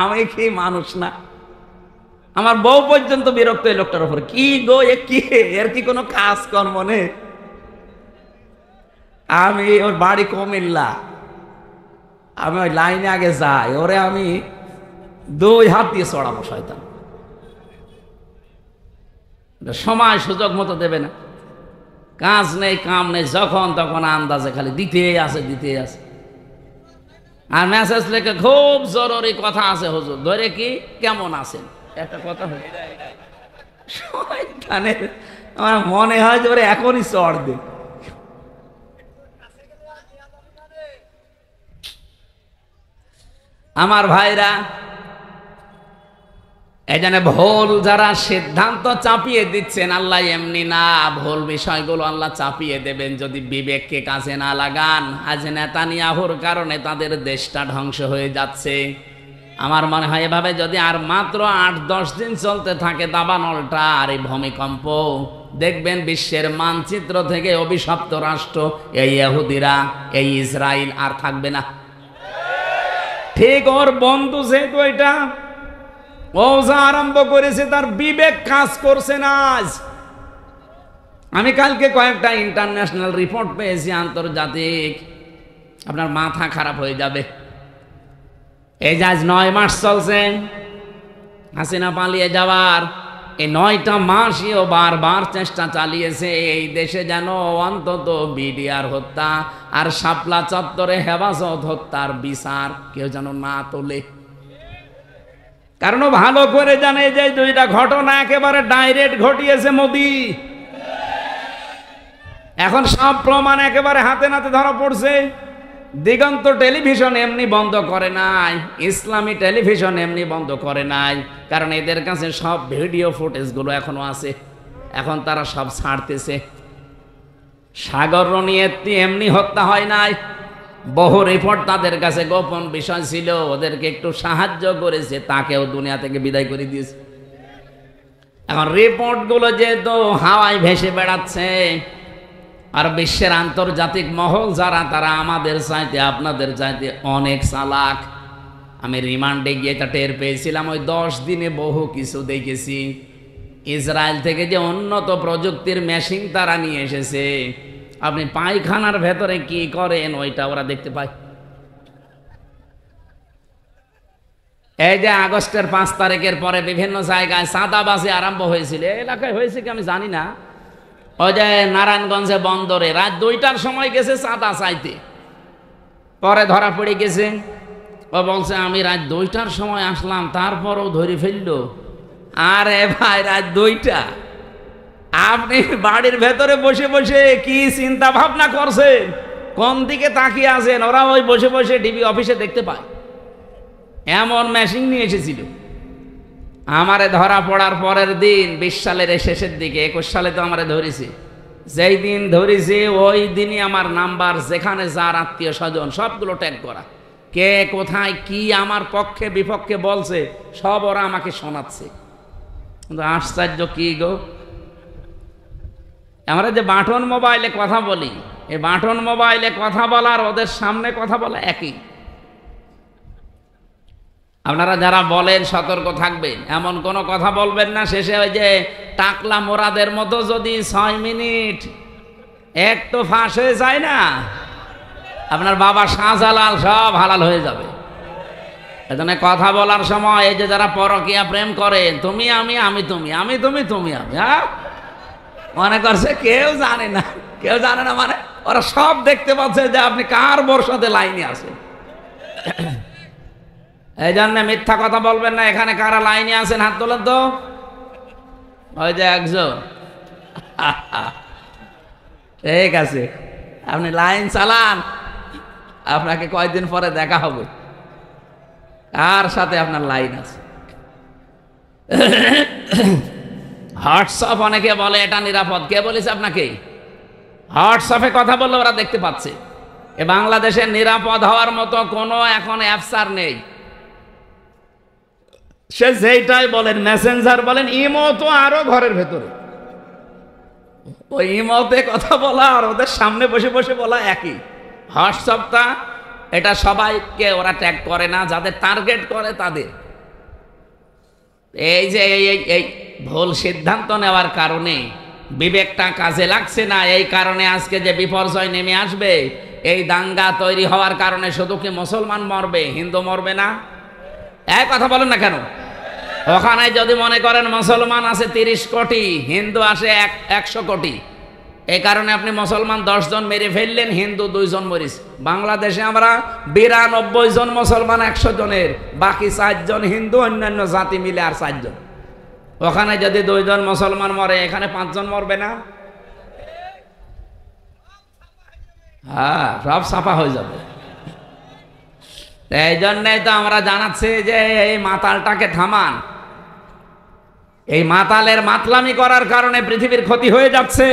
আমি কি মানুষ না? আমার বউ পর্যন্ত বিরক্ত এই লোকটার উপর। কি গো, এ কি, এর কি কোনো কাজ কর্ম নেই? আমি ওর বাড়ি কুমিল্লা, আমি ওই লাইনে আগে যাই, ওরে আমি 2 হাত দিয়ে চড়াবো শয়তান। সময় সুযোগ মতো দেবে না, কাজ নেই কাম নেই, যখন তখন আন্দাজে খালি দিতে আছে দিতে আছে। আর মেসেজ লেখে খুব জরুরি কথা আছে হুজুর, ধরে কি কেমন আছেন একটা কথা হলো। শয়তানের আমার মনে হয় যে ওরে এখনই চড় দে। আমার ভাইরা, এই জন্য ভুল যারা সিদ্ধান্ত চাপিয়ে দিচ্ছেন, আল্লাহ এমনি না, ভুল বিষয়গুলো আল্লাহ চাপিয়ে দেবেন যদি বিবেককে কাজে না লাগান। আজ নেতানিয়াহুর কারণে তাদের দেশটা ধ্বংস হয়ে যাচ্ছে। আমার মনে হয় এভাবে যদি আর মাত্র 8-10 দিন চলতে থাকে দাবানলটা আর এই ভূমিকম্প, দেখবেন বিশ্বের মানচিত্র থেকে অভিশপ্ত রাষ্ট্র এই ইহুদিরা, এই ইসরায়েল আর থাকবে না। ঠিক ওর বন্ধু যেহেতু এটা ও যা আরম্ভ করেছে, তার বিবেক কাজ করছে না। আজ আমি কালকে কয়েকটা ইন্টারন্যাশনাল রিপোর্ট পেয়েছি, আন্তর্জাতিক, আপনার মাথা খারাপ হয়ে যাবে। এই যে আজ 9 মাস চলছে হাসিনা পালিয়ে যাওয়ার, এই 9টা মাসই ও বারবার চেষ্টা চালিয়েছে এই দেশে যেন অন্তত বিডিআর হত্যা আর শাপলা চত্বরে হেফাজত হত্যার বিচার কেউ যেন না তোলে। কারণ ভালো করে জানে যে 2টা ঘটনা একেবারে ডাইরেক্ট ঘটিয়েছে মোদি। এখন সব প্রমাণ একেবারে হাতে নাতে ধরা পড়ছে। দিগন্ত টেলিভিশন এমনি বন্ধ করে নাই, ইসলামী টেলিভিশন এমনি বন্ধ করে নাই, কারণ এদের কাছে সব ভিডিও ফুটেজগুলো এখনো আছে, এখন তারা সব ছাড়তেছে। সাগর রনিয়েত্তি এমনি হত্যা হয় নাই, বহু রিপোর্ট তাদের কাছে গোপন বিষয় ছিল, ওদেরকে একটু সাহায্য করেছে, তাকেও দুনিয়া থেকে বিদায় করে দিয়েছে। এখন রিপোর্টগুলো যেহেতু হাওয়ায় ভেসে বেড়াচ্ছে, আর বিশ্বের আন্তর্জাতিক মহল যারা, তারা আমাদের চাইতে আপনাদের চাইতে অনেক চালাক। আমি রিমান্ডে গিয়ে এটা টের পেয়েছিলাম। ওই 10 দিনে বহু কিছু দেখেছি। ইসরায়েল থেকে যে উন্নত প্রযুক্তির মেশিন তারা নিয়ে এসেছে, আপনি পায়খানার ভেতরে কি করেন ওইটা ওরা দেখতে পায়। এই যে আগস্টের 5 তারিখের পরে বিভিন্ন জায়গায় চাঁদাবাজি আরম্ভ হয়েছিল, এলাকায় হয়েছে কি আমি জানি না, ওই যে নারায়ণগঞ্জে বন্দরে রাত 2টার সময় গেছে চাঁদা চাইতে, পরে ধরা পড়ে গেছে। ও বলছে আমি রাত 2টার সময় আসলাম, তারপরও ধরে ফেললো। আরে ভাই, রাত 2টা, আপনি বাড়ির ভেতরে বসে বসে কি চিন্তা ভাবনা করছেন, কোন দিকে তাকিয়ে আছেন? ওরা ওই বসে বসে ডিবি অফিসে দেখতে পায়, এমন মেশিন নিয়ে এসেছিল। আমারে ধরা পড়ার পরের দিন 20 সালের শেষের দিকে, 21 সালে তো আমারে ধরেছে। যেই দিন ধরেছে ওই দিনই আমার নাম্বার, যেখানে যার আত্মীয় স্বজন সবগুলো ট্যাগ করা, কে কোথায় কি আমার পক্ষে বিপক্ষে বলছে সব ওরা আমাকে শোনাচ্ছে। কিন্তু আশ্চর্য কি গো, আমরা যে বাটন মোবাইলে কথা বলি, এই বাটন মোবাইলে কথা বলার ওদের সামনে কথা বলা একই। আপনারা যারা বলেন সতর্ক থাকবেন, এমন কোনো কথা বলবেন না শেষে ওই যে টাকলা মোরাদের মতো যদি 6 মিনিট একটু ফাঁস হয়ে যায় না, আপনার বাবা শাহজালাল সব হালাল হয়ে যাবে। এজন্য কথা বলার সময় এই যে যারা পরকীয়া প্রেম করেন, তুমি আমি, আমি তুমি, আমি তুমি, তুমি আমি, হ্যাঁ মনে করছে কেউ জানে না, কেউ জানে না, মানে ওরা সব দেখতে পাচ্ছে যে আপনি কার বর্ষাতে লাইনে আছেন। এই জন্য মিথ্যা কথা বলবেন না। এখানে কারা লাইনে আছেন হাত তোলেন তো। ওই যে একজন, ঠিক আছে, আপনি লাইন চালান, আপনাকে কয়েকদিন পরে দেখা হবে কার সাথে আপনার লাইন আছে। হোয়াটসঅ্যাপ অনেকে বলে এটা নিরাপদ, কে বলেছে আপনাকে? হোয়াটসঅ্যাপে কথা বললে ওরা দেখতে পাচ্ছে। এ বাংলাদেশে নিরাপদ হওয়ার মতো কোনো এখন অ্যাপস আর নেই। সে যেইটাই বলেন, মেসেঞ্জার বলেন, ইমো তো আরো ঘরের ভেতরে। ওই ইমোতে কথা বলা আর ওদের সামনে বসে বসে বলা একই। হোয়াটসঅ্যাপটা এটা সবাইকে ওরা ট্যাগ করে না, যাদের টার্গেট করে তাদের। এই যে এই ভুল সিদ্ধান্ত নেওয়ার কারণে বিবেকটা কাজে লাগছে না, এই কারণে আজকে যে বিপর্যয় নেমে আসবে, এই দাঙ্গা তৈরি হওয়ার কারণে শুধু কি মুসলমান মরবে, হিন্দু মরবে না? এক কথা বলেন না কেন? ওখানে যদি মনে করেন মুসলমান আছে 30 কোটি, হিন্দু আসে 100 কোটি, এই কারণে আপনি মুসলমান 10 জন মেরে ফেললেন, হিন্দু 2 জন মরিস। বাংলাদেশে আমরা 92 জন মুসলমান 100 জনের, বাকি 4 জন হিন্দু, অন্যান্য জাতি মিলে আর 4 জন। ওখানে যদি 2 জন মুসলমান মরে, এখানে 5 জন মরবে না? হ্যাঁ, সব সাফা হয়ে যাবে। এই জন্যই তো আমরা জানাচ্ছি যে এই মাতালটাকে থামান। এই মাতালের মাতলামি করার কারণে পৃথিবীর ক্ষতি হয়ে যাচ্ছে।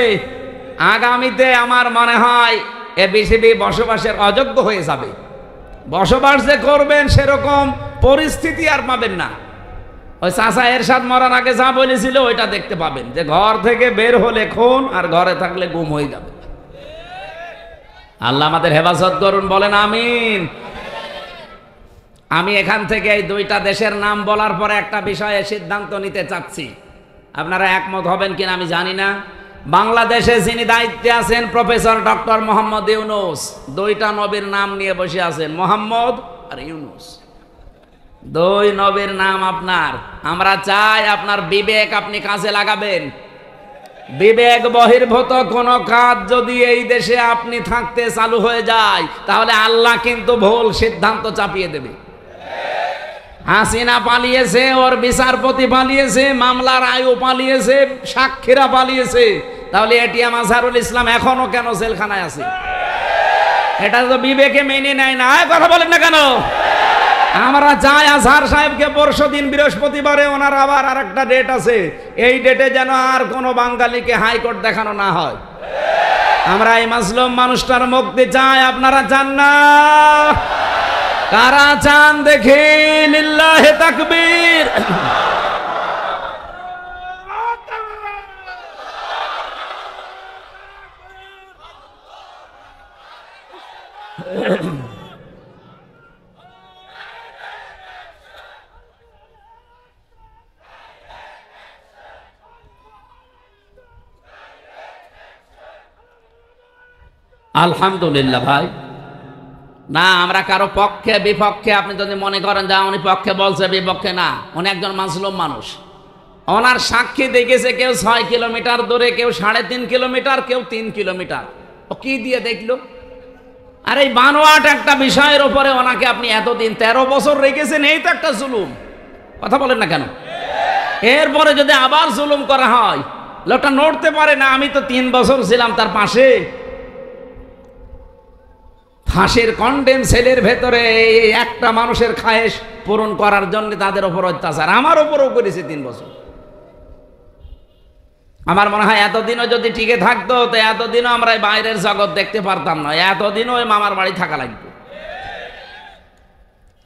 আগামীতে আমার মনে হয় এ পৃথিবী বসবাসের অযোগ্য হয়ে যাবে। বসবাস যে করবেন সেরকম পরিস্থিতি আর পাবেন না। ওই চাচা এরশাদ মরার আগে যা বলেছিল ওইটা দেখতে পাবেন, যে ঘর থেকে বের হলে খুন আর ঘরে থাকলে গুম হয়ে যাবে। আল্লাহ আমাদের হেফাজত করুন, বলেন আমিন। আমি এখান থেকে এই 2টা দেশের নাম বলার পরে একটা বিষয়ে সিদ্ধান্ত নিতে চাচ্ছি, আপনারা একমত হবেন কিনা আমি জানি না। বাংলাদেশে যিনি দায়িত্বে আছেন প্রফেসর ডক্টর মোহাম্মদ ইউনূস, 2টা নবীর নাম নিয়ে বসে আছেন, মোহাম্মদ আর ইউনূস। 2 নবীর নাম আপনার। আমরা চাই আপনার বিবেক আপনি কাজে লাগাবেন। বিবেক বহির্ভূত কোন কাজ যদি এই দেশে আপনি থাকতে চালু হয়ে যায়, তাহলে আল্লাহ কিন্তু ভুল সিদ্ধান্ত চাপিয়ে দেবে। হাসিনা পালিয়েছে, ওর বিচারপতি পালিয়েছে, মামলার আয়ু পালিয়েছে, সাক্ষীরা পালিয়েছে, তাহলে এটিএম আজহারুল ইসলাম এখনো কেন জেলখানায় আছে? এটা তো বিবেকে মেনে নেয় না। কথা বলেন না কেন? আমরা চাই আজহার সাহেবকে পরশুদিন বৃহস্পতিবারে, ওনার আবার আরেকটা ডেট আছে, এই ডেটে যেন আর কোনো বাঙালিকে হাইকোর্ট দেখানো না হয়। আমরা এই মাজলুম মানুষটার মুক্তি চাই। আপনারা চান না? কারা চান দেখি? লিল্লাহি তাকবীর। আলহামদুলিল্লাহ ভাই। না, আমরা কারো পক্ষে বিপক্ষে, আপনি যদি মনে করেন যে উনি পক্ষে বলছে বিপক্ষে, না, উনি একজন মাজলুম মানুষ, ওনার সাক্ষী দেখেছে কেউ 6 কিলোমিটার দূরে, কেউ 3.5 কিলোমিটার, কেউ 3 কিলোমিটার। ও কি দিয়ে দেখলো? আর এই বানোয়াট একটা বিষয়ের উপরে ওনাকে আপনি এতদিন 13 বছর রেখেছেন, এই তো একটা জুলুম। কথা বলেন না কেন? এরপরে যদি আবার জুলুম করা হয়, লোকটা নড়তে পারে না। আমি তো 3 বছর ছিলাম তার পাশে। ফাঁসির কন্ডেম সেলের ভেতরে একটা মানুষের খায়েশ পূরণ করার জন্য তাদের উপর অত্যাচার আমার উপরও করেছে 3 বছর। আমার মনে হয় এতদিনও যদি টিকে থাকতো তো এতদিনও আমরা বাইরের জগৎ দেখতে পারতাম না, এতদিনও ওই মামার বাড়ি থাকা লাগবে।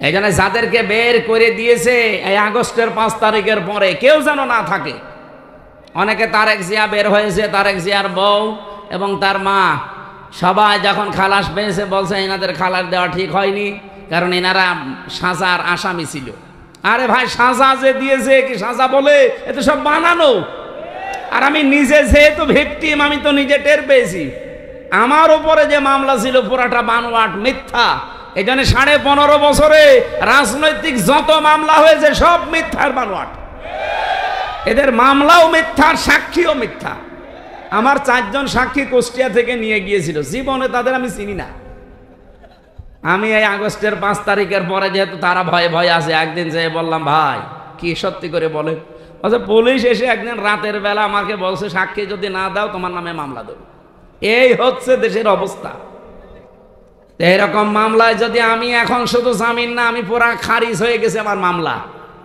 এই জন্য যাদেরকে বের করে দিয়েছে এই আগস্টের 5 তারিখের পরে কেউ যেন না থাকে। অনেকে তারেক জিয়া বের হয়েছে, তারেক জিয়ার বউ এবং তার মা সবাই যখন খালাস পেয়েছে বলছে এনাদের খালাস দেওয়া ঠিক হয়নি, কারণ এনারা সাজার আসামি ছিল। আরে ভাই, সাজা যে দিয়েছে কি সাজা বলে? এ তো সব বানানো। আর আমি নিজে যেহেতু ভিকটিম, আমি তো নিজে টের পেয়েছি। আমার উপরে যে মামলা ছিল পুরাটা বানোয়াট, মিথ্যা। এই জন্য 15.5 বছরে রাজনৈতিক যত মামলা হয়েছে সব মিথ্যার বানোয়াট। এদের মামলাও মিথ্যা, সাক্ষীও মিথ্যা। আমার 4 জন সাক্ষী কুষ্টিয়া থেকে নিয়ে গিয়েছিল, জীবনে তাদের আমি চিনি না। আমি এই আগস্টের 5 তারিখের পরে যেহেতু তারা ভয়ে ভয়ে আছে, একদিন যেয়ে বললাম, ভাই কি সত্যি করে বলে? আচ্ছা, পুলিশ এসে একদিন রাতের বেলা আমাকে বলছে সাক্ষী যদি না দাও তোমার নামে মামলা দেব। এই হচ্ছে দেশের অবস্থা। এরকম মামলায় যদি আমি এখন শুধু জামিন না, আমি পুরা খারিজ হয়ে গেছে আমার মামলা।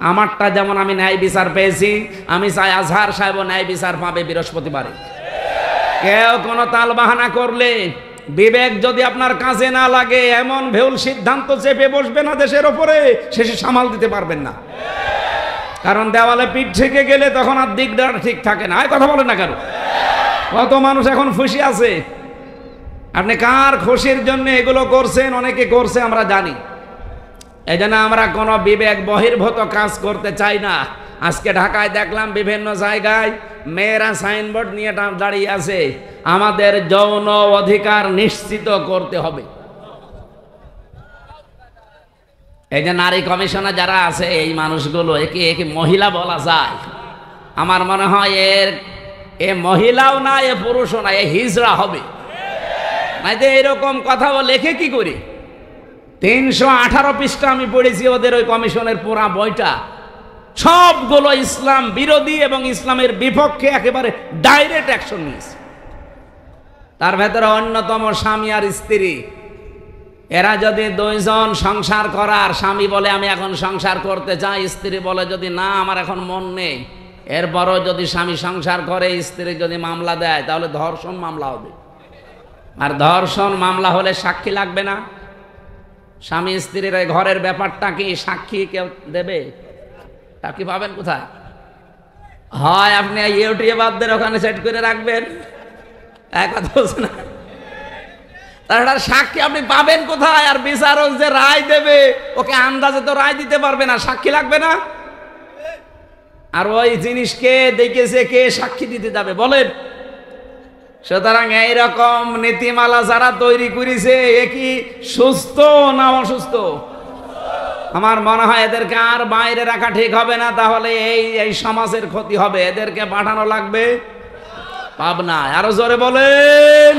আমারটা যেমন আমি ন্যায় বিচার পেয়েছি, আমি চাই আজহার সাহেব ন্যায় বিচার পাবে বৃহস্পতিবারে। কেউ কোনো তাল বাহানা করলে, বিবেক যদি আপনার কাজে না লাগে, এমন ভুল সিদ্ধান্ত চেপে বসবে না দেশের ওপরে, শেষে সামাল দিতে পারবেন না। কারণ দেওয়ালে পিঠ থেকে গেলে তখন আর দিকটা ঠিক থাকে না। কথা বলেন না কেন? কত মানুষ এখন খুশি আছে। আপনি কার খুশির জন্য এগুলো করছেন? অনেকে করছে, আমরা জানি। এই জন্য আমরা কোনো বিবেক বহির্ভূত কাজ করতে চাই না। আজকে ঢাকায় দেখলাম বিভিন্ন জায়গায় মেয়েরা সাইনবোর্ড নিয়ে দাঁড়িয়ে আছে, আমাদের যৌন অধিকার নিশ্চিত করতে হবে। এই যে নারী কমিশনে যারা আছে, এই মানুষগুলো একে একে মহিলা বলা যায়? আমার মনে হয় এ মহিলাও না, এ পুরুষও না, এ হিজড়া হবে। না যে এরকম কথা লেখে কি করে? 318 পৃষ্ঠা আমি পড়েছি ওদের ওই কমিশনের পুরা বইটা। সবগুলো ইসলাম বিরোধী এবং ইসলামের বিপক্ষে একেবারে ডাইরেক্ট অ্যাকশন নিয়েছে। তার ভেতরে অন্যতম স্বামী আর স্ত্রী। এরা যদি 2 জন সংসার করার, স্বামী বলে আমি এখন সংসার করতে চাই, স্ত্রী বলে যদি না আমার এখন মন নেই, এরপরও যদি স্বামী সংসার করে, স্ত্রী যদি মামলা দেয়, তাহলে ধর্ষণ মামলা হবে। আর ধর্ষণ মামলা হলে সাক্ষী লাগবে না। স্বামী স্ত্রীর ঘরের ব্যাপারটা কি সাক্ষী কেউ দেবে? সাক্ষী পাবেন কোথায়? হয় আপনি ইউটিউবারদের ওখানে সেট করে রাখবেন, এক কথা বলছে না, তাছাড়া সাক্ষী আপনি পাবেন কোথায়? আর বিচারক যে রায় দেবে, ওকে আন্দাজে তো রায় দিতে পারবে না, সাক্ষী লাগবে না। আর ওই জিনিসকে দেখেছে কে সাক্ষী দিতে যাবে বলেন? সুতরাং এইরকম নীতিমালা যারা তৈরি করেছে, এ কি সুস্থ না অসুস্থ? আমার মনে হয় এদেরকে আর বাইরে রাখা ঠিক হবে না, তাহলে এই সমাজের ক্ষতি হবে। এদেরকে পাঠানো লাগবে পাবনায়। আরো জোরে বলেন।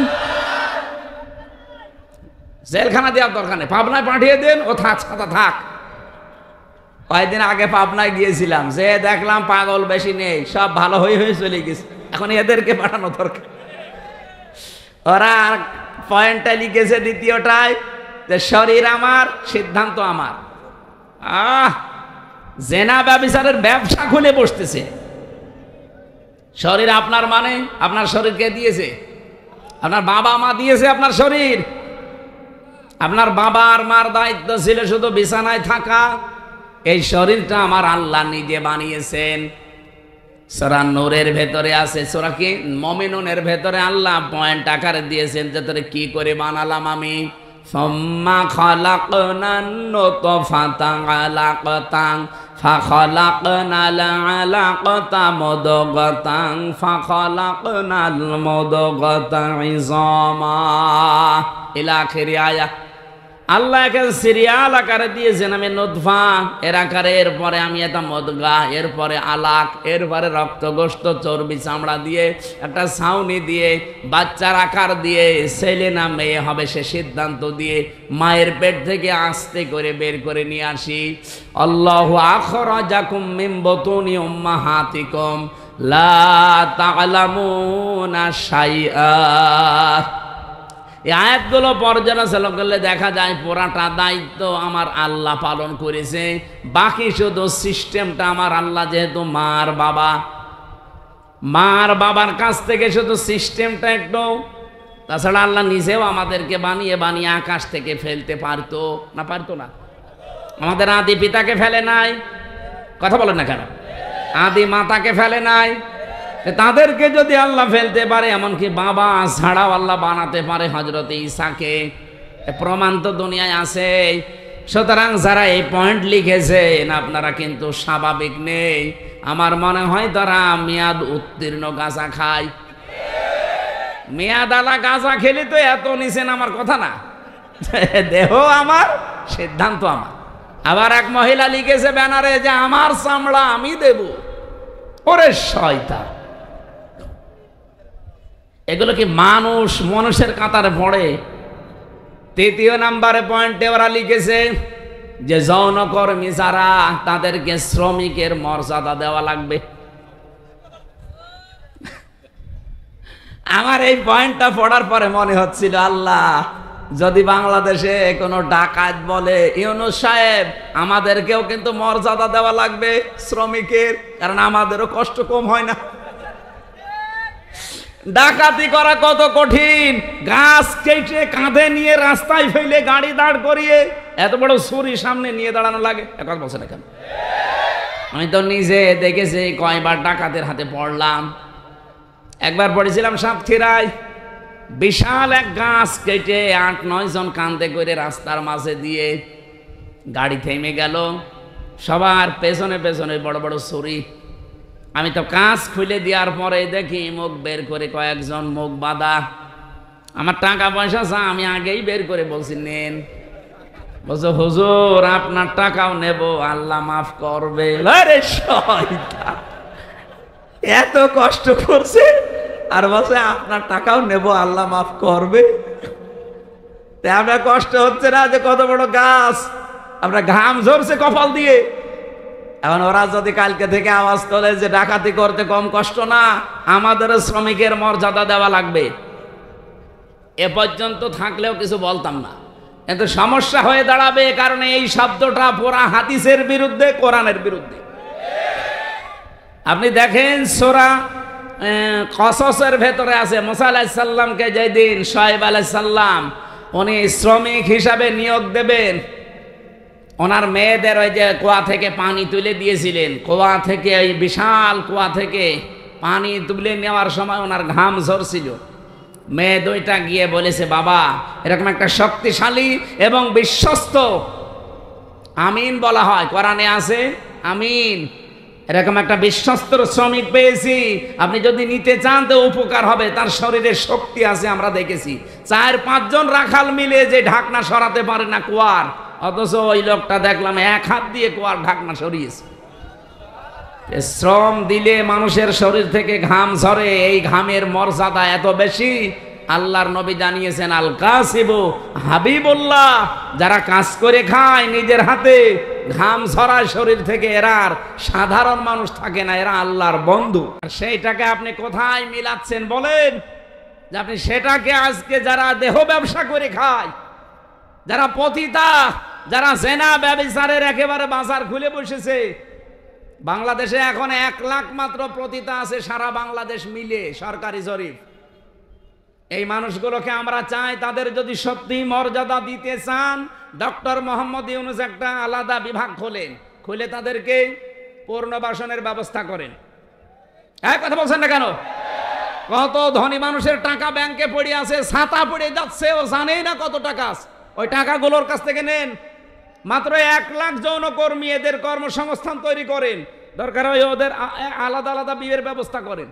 জেলখানা দেওয়ার দরকার নেই, পাবনায় পাঠিয়ে দেন, ও থাক, ছাতা থাক। কয়েকদিন আগে পাবনায় গিয়েছিলাম, যে দেখলাম পাগল বেশি নেই, সব ভালো হয়ে চলে গেছে। এখন এদেরকে পাঠানো দরকার। ওরা পয়েন্টটা লিখেছে দ্বিতীয়টায়, যে শরীর আমার, সিদ্ধান্ত আমার। জেনা ব্যভিচারের ব্যবসা খুলে বসতেছে। শরীর আপনার মানে আপনার শরীরকে দিয়েছে, আপনার বাবা মা দিয়েছে আপনার শরীর। আপনার বাবা আর মার দায়িত্ব ছিল শুধু বিছানায় থাকা। এই শরীরটা আমার আল্লাহ নিজে বানিয়েছেন। সূরা নূরের ভেতরে আছে, সূরা কি মুমিনুনের ভেতরে আল্লাহ পয়েন্ট আকারে দিয়েছেন যে তোরে কি করে বানালাম আমি। সুম্মা খালাকনান নুতফাতান আলাকাতান ফাখালাকনাল আলাকাতা মুদগাতান ফাখালাকনাল মুদগাতা ইযামা ইলা আখিরি আয়াত। আল্লাহ একে সিরিয়াল আকারে দিয়েছেন, আমি নুতফা এর আকারে, এরপরে আমি এটা মদগা, এরপরে আলাক, এরপরে রক্ত গোশত চর্বি চামড়া দিয়ে একটা ছাউনি দিয়ে বাচ্চার আকার দিয়ে ছেলে না মেয়ে হবে সে সিদ্ধান্ত দিয়ে মায়ের পেট থেকে আস্তে করে বের করে নিয়ে আসি। আল্লাহু আখরাজাকুম মিন বুতুনি উম্মাহাতিকুম লা তা'লামুনা শাইআ। এই আয়াতগুলো পর্যালোচনা করলে দেখা যায় পুরাটা দায়িত্ব আমার আল্লাহ পালন করেছে, বাকি শুধু সিস্টেমটা আমার আল্লাহ, যেহেতু মার বাবার কাছ থেকে শুধু সিস্টেমটা একটু, তাছাড়া আল্লাহ নিজেও আমাদেরকে বানিয়ে বানিয়ে আকাশ থেকে ফেলতে পারতো না? পারতো না? আমাদের আদি পিতাকে ফেলে নাই, কথা বলেন না কেন? আদি মাতাকে ফেলে নাই, তাদেরকে যদি আল্লাহ ফেলতে পারে, এমনকি বাবা ছাড়াও আল্লাহ বানাতে পারে হযরত ঈসাকে, প্রমাণ তো দুনিয়ায় আছে। সুতরাং যারা এই পয়েন্ট লিখেছেন আপনারা কিন্তু স্বাভাবিক নেই, আমার মনে হয় তারা মেয়াদ উত্তীর্ণ গাঁজা খায়। মেয়াদ আলা গাঁজা খেলে তো এত নিছেন, আমার কথা না, দেহ আমার, সিদ্ধান্ত আমার। আবার এক মহিলা লিখেছে ব্যানারে যে আমার চামড়া আমি দেব। ওরে শয়তান, এগুলো কি মানুষের কাতারে পড়ে? তৃতীয় নাম্বারে পয়েন্টে ওরা লিখেছে যে যৌনকর্মী যারা, তাদেরকে শ্রমিকের মর্যাদা দেওয়া লাগবে। আমার এই পয়েন্টটা পড়ার পরে মনে হচ্ছিল, আল্লাহ যদি বাংলাদেশে কোনো ডাকাত বলে ইউনূস সাহেব আমাদেরকেও কিন্তু মর্যাদা দেওয়া লাগবে শ্রমিকের, কারণ আমাদেরও কষ্ট কম হয় না। ডাকাতি করা কত কঠিন, গাছ কেটে কাঁধে নিয়ে রাস্তায় ফেলে গাড়ি দাঁড় করিয়ে এত বড় ছুরি সামনে নিয়ে দাঁড়ানো লাগে, এখন বলছে না কেন? আমি তো নিজে দেখেছি, কয়বার ডাকাতের হাতে পড়লাম। একবার পড়েছিলাম সাতক্ষীরায়, বিশাল এক গাছ কেটে ৮-৯ জন কাঁধে করে রাস্তার মাঝে দিয়ে গাড়ি থেমে গেল, সবার পেছনে পেছনে বড় বড় ছুরি। আমি তো কাঁচ খুলে দেওয়ার পরে দেখি মুখ বের করে কয়েকজন, মুখ বাঁধা। আমার টাকা পয়সা চা, আমি আগেই বের করে বলছি নেন। বলছে হুজুর আপনার টাকাও নেব, আল্লাহ মাফ করবে। আরে শয়তান, এত কষ্ট করছে আর বলছে আপনার টাকাও নেব, আল্লাহ মাফ করবে। তাই আপনার কষ্ট হচ্ছে না যে কত বড় গাছ, আপনার ঘাম ঝরছে কপাল দিয়ে। এখন ওরা যদি কালকে থেকে আওয়াজ তোলে যে ডাকাতি করতে কম কষ্ট না, আমাদেরও শ্রমিকের মর্যাদা দেওয়া লাগবে, এ পর্যন্ত থাকলেও কিছু বলতাম না। কিন্তু সমস্যা হয়ে দাঁড়াবে, কারণ এই শব্দটা পুরা হাদিসের বিরুদ্ধে, কোরআনের বিরুদ্ধে। আপনি দেখেন সূরা কসসের ভেতরে আছে, মুসা আলাইহিস সালামকে যেদিন শুআয়ব আলাইহিস সালাম উনি শ্রমিক হিসাবে নিয়োগ দেবেন, ওনার মেয়েদের ওই যে কুয়া থেকে পানি তুলে দিয়েছিলেন, কুয়া থেকে, ওই বিশাল কুয়া থেকে পানি তুলে নেওয়ার সময় ওনার ঘাম ঝরছিল। মেয়ে দুইটা গিয়ে বলেছে, বাবা এরকম একটা শক্তিশালী এবং বিশ্বস্ত, আমিন বলা হয় কোরআনে আছে, আমিন, এরকম একটা বিশ্বস্ত শ্রমিক পেয়েছি, আপনি যদি নিতে চান তো উপকার হবে, তার শরীরে শক্তি আছে, আমরা দেখেছি 4-5 জন রাখাল মিলে যে ঢাকনা সরাতে পারে না কুয়ার, অথচ ওই লোকটা দেখলাম 1 হাত দিয়ে কুয়ার ঢাকনা সরিয়েছে। শ্রম দিলে মানুষের শরীর থেকে ঘাম ঝরে, এই ঘামের মর্যাদা এত বেশি। আল্লাহর নবী জানিয়েছেন, আল কাসিবু হাবিবুল্লাহ, যারা কাজ করে খায় নিজের হাতে, ঘাম ঝরায় শরীর থেকে, এরা আর সাধারণ মানুষ থাকে না, এরা আল্লাহর বন্ধু। সেইটাকে আপনি কোথায় মিলাচ্ছেন বলেন? যে আপনি সেটাকে আজকে যারা দেহ ব্যবসা করে খায়, যারা পতিতা, যারা জেনা ব্যভিচারের একেবারে বাজার খুলে বসেছে, বাংলাদেশে এখন 1 লাখ মাত্র পতিতা আছে সারা বাংলাদেশ মিলে, সরকারি জরিপ। এই মানুষগুলোকে আমরা চাই, তাদের যদি সত্যি মর্যাদা দিতে চান, ডক্টর মোহাম্মদ ইউনূস একটা আলাদা বিভাগ খোলেন, খুলে তাদেরকে পুনর্বাসনের ব্যবস্থা করেন। এক কথা বলছেন না কেন? কত ধনী মানুষের টাকা ব্যাংকে পড়ে আছে, ছাতা পড়ে যাচ্ছে, ও জানেই না কত টাকা আছে, ওই টাকাগুলোর কাছ থেকে নেন। মাত্র 1 লাখ যৌনকর্মী, এদের কর্মসংস্থান তৈরি করেন, দরকার হয় ওদের আলাদা আলাদা বিয়ের ব্যবস্থা করেন।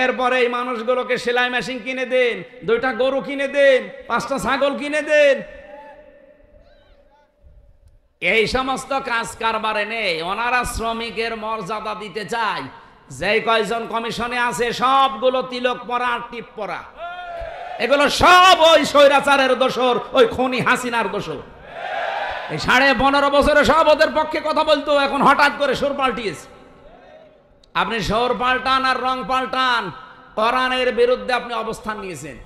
এরপরে এই মানুষগুলোকে সেলাই মেশিন কিনে দেন, 2টা গরু কিনে দেন, 5টা ছাগল কিনে দেন, এই সমস্ত কাজ কারবারে নেই। ওনারা শ্রমিকের মর্যাদা দিতে চায়। যে কয়জন কমিশনে আছে সবগুলো তিলক পরা আর টিপ পরা, এগুলো সব ওই স্বৈরাচারের দোসর, ওই খনি হাসিনার দোসর। এই 15.5 বছরে সব ওদের পক্ষে কথা বলতো, এখন হঠাৎ করে সুর পাল্টিয়েছে। আপনি সুর পাল্টান আর রং পাল্টান, কোরআনের বিরুদ্ধে আপনি অবস্থান নিয়েছেন।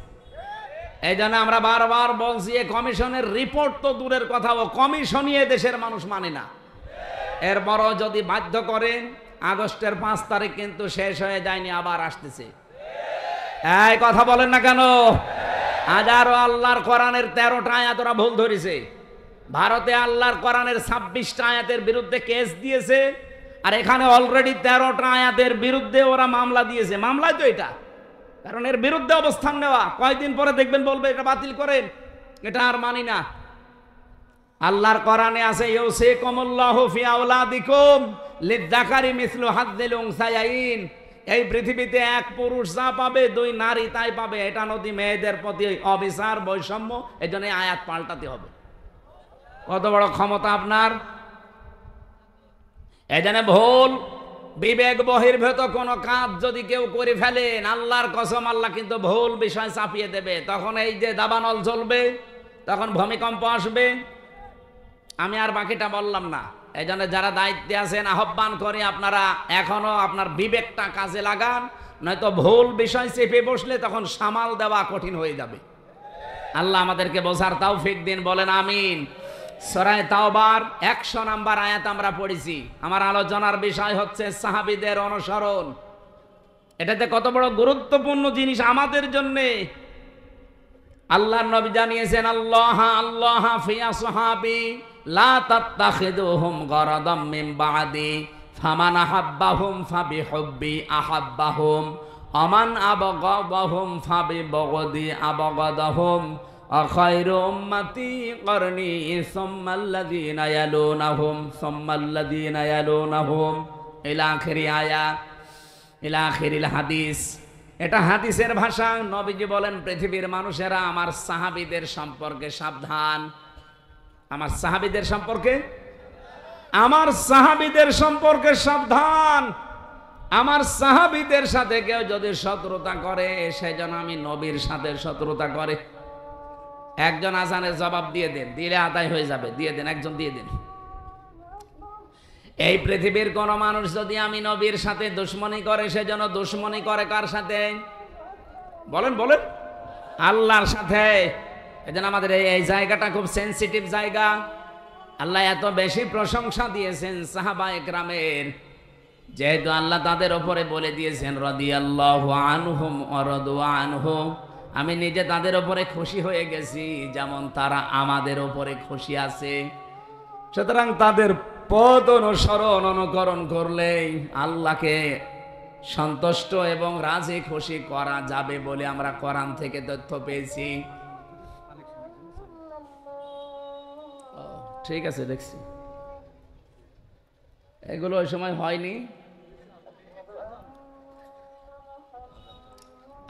এই জন্য আমরা বারবার বলছি, কমিশনের রিপোর্ট তো দূরের কথা, ও কমিশনই দেশের মানুষ মানে না। এরপরও যদি বাধ্য করেন, আগস্টের 5 তারিখ কিন্তু শেষ হয়ে যায়নি, আবার আসতেছে। এই কথা বলেন না কেন? হাজারো আল্লাহর কোরআনের 13টা আয়াত ওরা ভুল ধরেছে। ভারতে আল্লাহর কোরআনের 26টা আয়াতের বিরুদ্ধে কেস দিয়েছে, আর এখানে অলরেডি 13টা আয়াতের বিরুদ্ধে ওরা মামলা দিয়েছে। মামলায় তো এটা, কারণ এর বিরুদ্ধে অবস্থান নেওয়া। কয়দিন পরে দেখবেন বলবে এটা বাতিল করেন, এটা আর মানি না। আল্লাহর কোরআনে আছে, ইউসিকুমুল্লাহু ফি আওলাদিকুম লিযযাকারি মিসলু হাযযিল উনসায়াইন। এই পৃথিবীতে এক পুরুষ যা পাবে 2 নারী তাই পাবে। এটা নদী মেয়েদের প্রতি অবিচার, বৈষম্য। এই জন্য আয়াত পাল্টাতে হবে। কত বড় ক্ষমতা আপনার! এই জন্য ভুল বিবেক বহির্ভূত কোনো কাজ যদি কেউ করে ফেলেন, আল্লাহর কসম আল্লাহ কিন্তু ভুল বিষয় চাপিয়ে দেবে। তখন এই যে দাবানল চলবে, তখন ভূমিকম্প আসবে। আমি আর বাকিটা বললাম না। এই জন্য যারা দায়িত্বে আছেন, আহ্বান করে আপনারা এখনো আপনার বিবেকটা কাজে লাগান, নয়তো ভুল বিষয় চেপে বসলে তখন সামাল দেওয়া কঠিন হয়ে যাবে। আল্লাহ আমাদেরকে বোঝার তৌফিক দিন, বলেন আমিন। সূরা তাওবার 100 নম্বর আয়াত আমরা পড়েছি। আমার আলোচনার বিষয় হচ্ছে সাহাবীদের অনুসরণ। এটাতে কত বড় গুরুত্বপূর্ণ জিনিস আমাদের জন্য। আল্লাহর নবী জানিয়েছেন, আল্লাহ আল্লাহ ফি আসহাবি লা তাত্তাখিদুহুম গরাদাম মিন বাদি ফামান আহাব্বাহুম ফাবিহুব্বি আহাব্বাহুম আমান আবগাদাহুম ফাবিবগদি আবগাদাহুম আখায়রু উম্মতি করনি সুম্মাল্লাযীনা ইয়ালুনাহুম সুম্মাল্লাযীনা ইয়ালুনাহুম ইলা আখিরি আয়াত, ইলা আখিরিল হাদিস। এটা হাদিসের ভাষা। নবীজি বলেন, পৃথিবীর মানুষেরা আমার সাহাবীদের সম্পর্কে সাবধান। আমার সাহাবীদের সম্পর্কে, আমার সাহাবীদের সম্পর্কে সাবধান। আমার সাহাবীদের সাথে কেউ যদি শত্রুতা করে, সেজন্য আমি নবীর সাথে শত্রুতা করে। একজন আজানের জবাব দিয়ে দেন, দিলে আদায় হয়ে যাবে, দিয়ে দেন, একজন দিয়ে দেন। এই পৃথিবীর কোন মানুষ যদি আমি নবীর সাথে দুশ্মনী করে, সেজন্য দুশ্মনী করে কার সাথে? বলেন বলেন, আল্লাহর সাথে। এজন্য আমাদের এই জায়গাটা খুব সেনসিটিভ জায়গা। আল্লাহ এত বেশি প্রশংসা দিয়েছেন সাহাবায়ে কেরামের, যেহেতু আল্লাহ তাদের উপরে বলে দিয়েছেন রাদিয়াল্লাহু আনহুম ওয়া রাদু আনহু, আমি নিজে তাদের উপরে খুশি হয়ে গেছি যেমন তারা আমাদের উপরে খুশি আছে। সুতরাং তাদের পথ অনুসরণ অনুকরণ করলেই আল্লাহকে সন্তুষ্ট এবং রাজি খুশি করা যাবে বলে আমরা কোরআন থেকে তথ্য পেয়েছি। ঠিক আছে, দেখছি এগুলো ওই সময় হয়নি।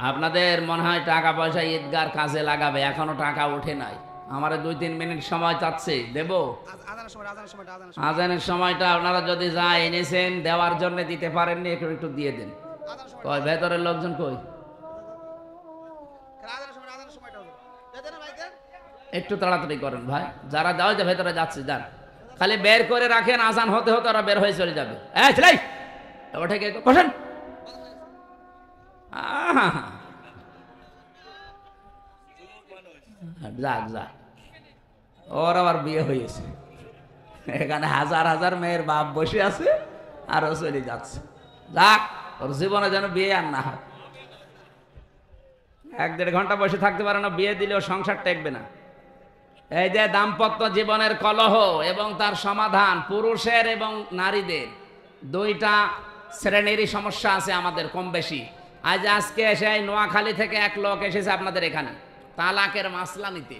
আপনাদের মনে হয় টাকা পয়সা ঈদগার কাজে লাগাবে, এখনো টাকা ওঠে নাই। আমার 2-3 মিনিট সময় চাচ্ছে, দেব। আজানের সময়টা আপনারা যদি যা এনেছেন দেওয়ার জন্য দিতে পারেননি, একটু দিয়ে দেন। কই ভেতরের লোকজন কই? একটু তাড়াতাড়ি করেন ভাই, যারা যাও যে ভেতরে যাচ্ছে যান, খালি বের করে রাখেন, আজান হতে হতে ওরা বের হয়ে চলে যাবে। ওঠে কে? বসেন। যাক যাক, ওর আবার বিয়ে হয়েছে, এখানে হাজার হাজার মেয়ের বাপ বসে আছে আর ও চলে যাচ্ছে। যাক, ওর জীবনে যেন বিয়ে আর না হয়। 1-1.5 ঘন্টা বসে থাকতে পারে না, বিয়ে দিলেও সংসার টেকবে না। এই যে দাম্পত্য জীবনের কলহ এবং তার সমাধান, পুরুষের এবং নারীদের 2টা শ্রেণীরই সমস্যা আছে আমাদের কম বেশি। আজকে এসে নোয়াখালী থেকে এক লোক এসেছে আপনাদের এখানে তালাকের মাসলা নিতে।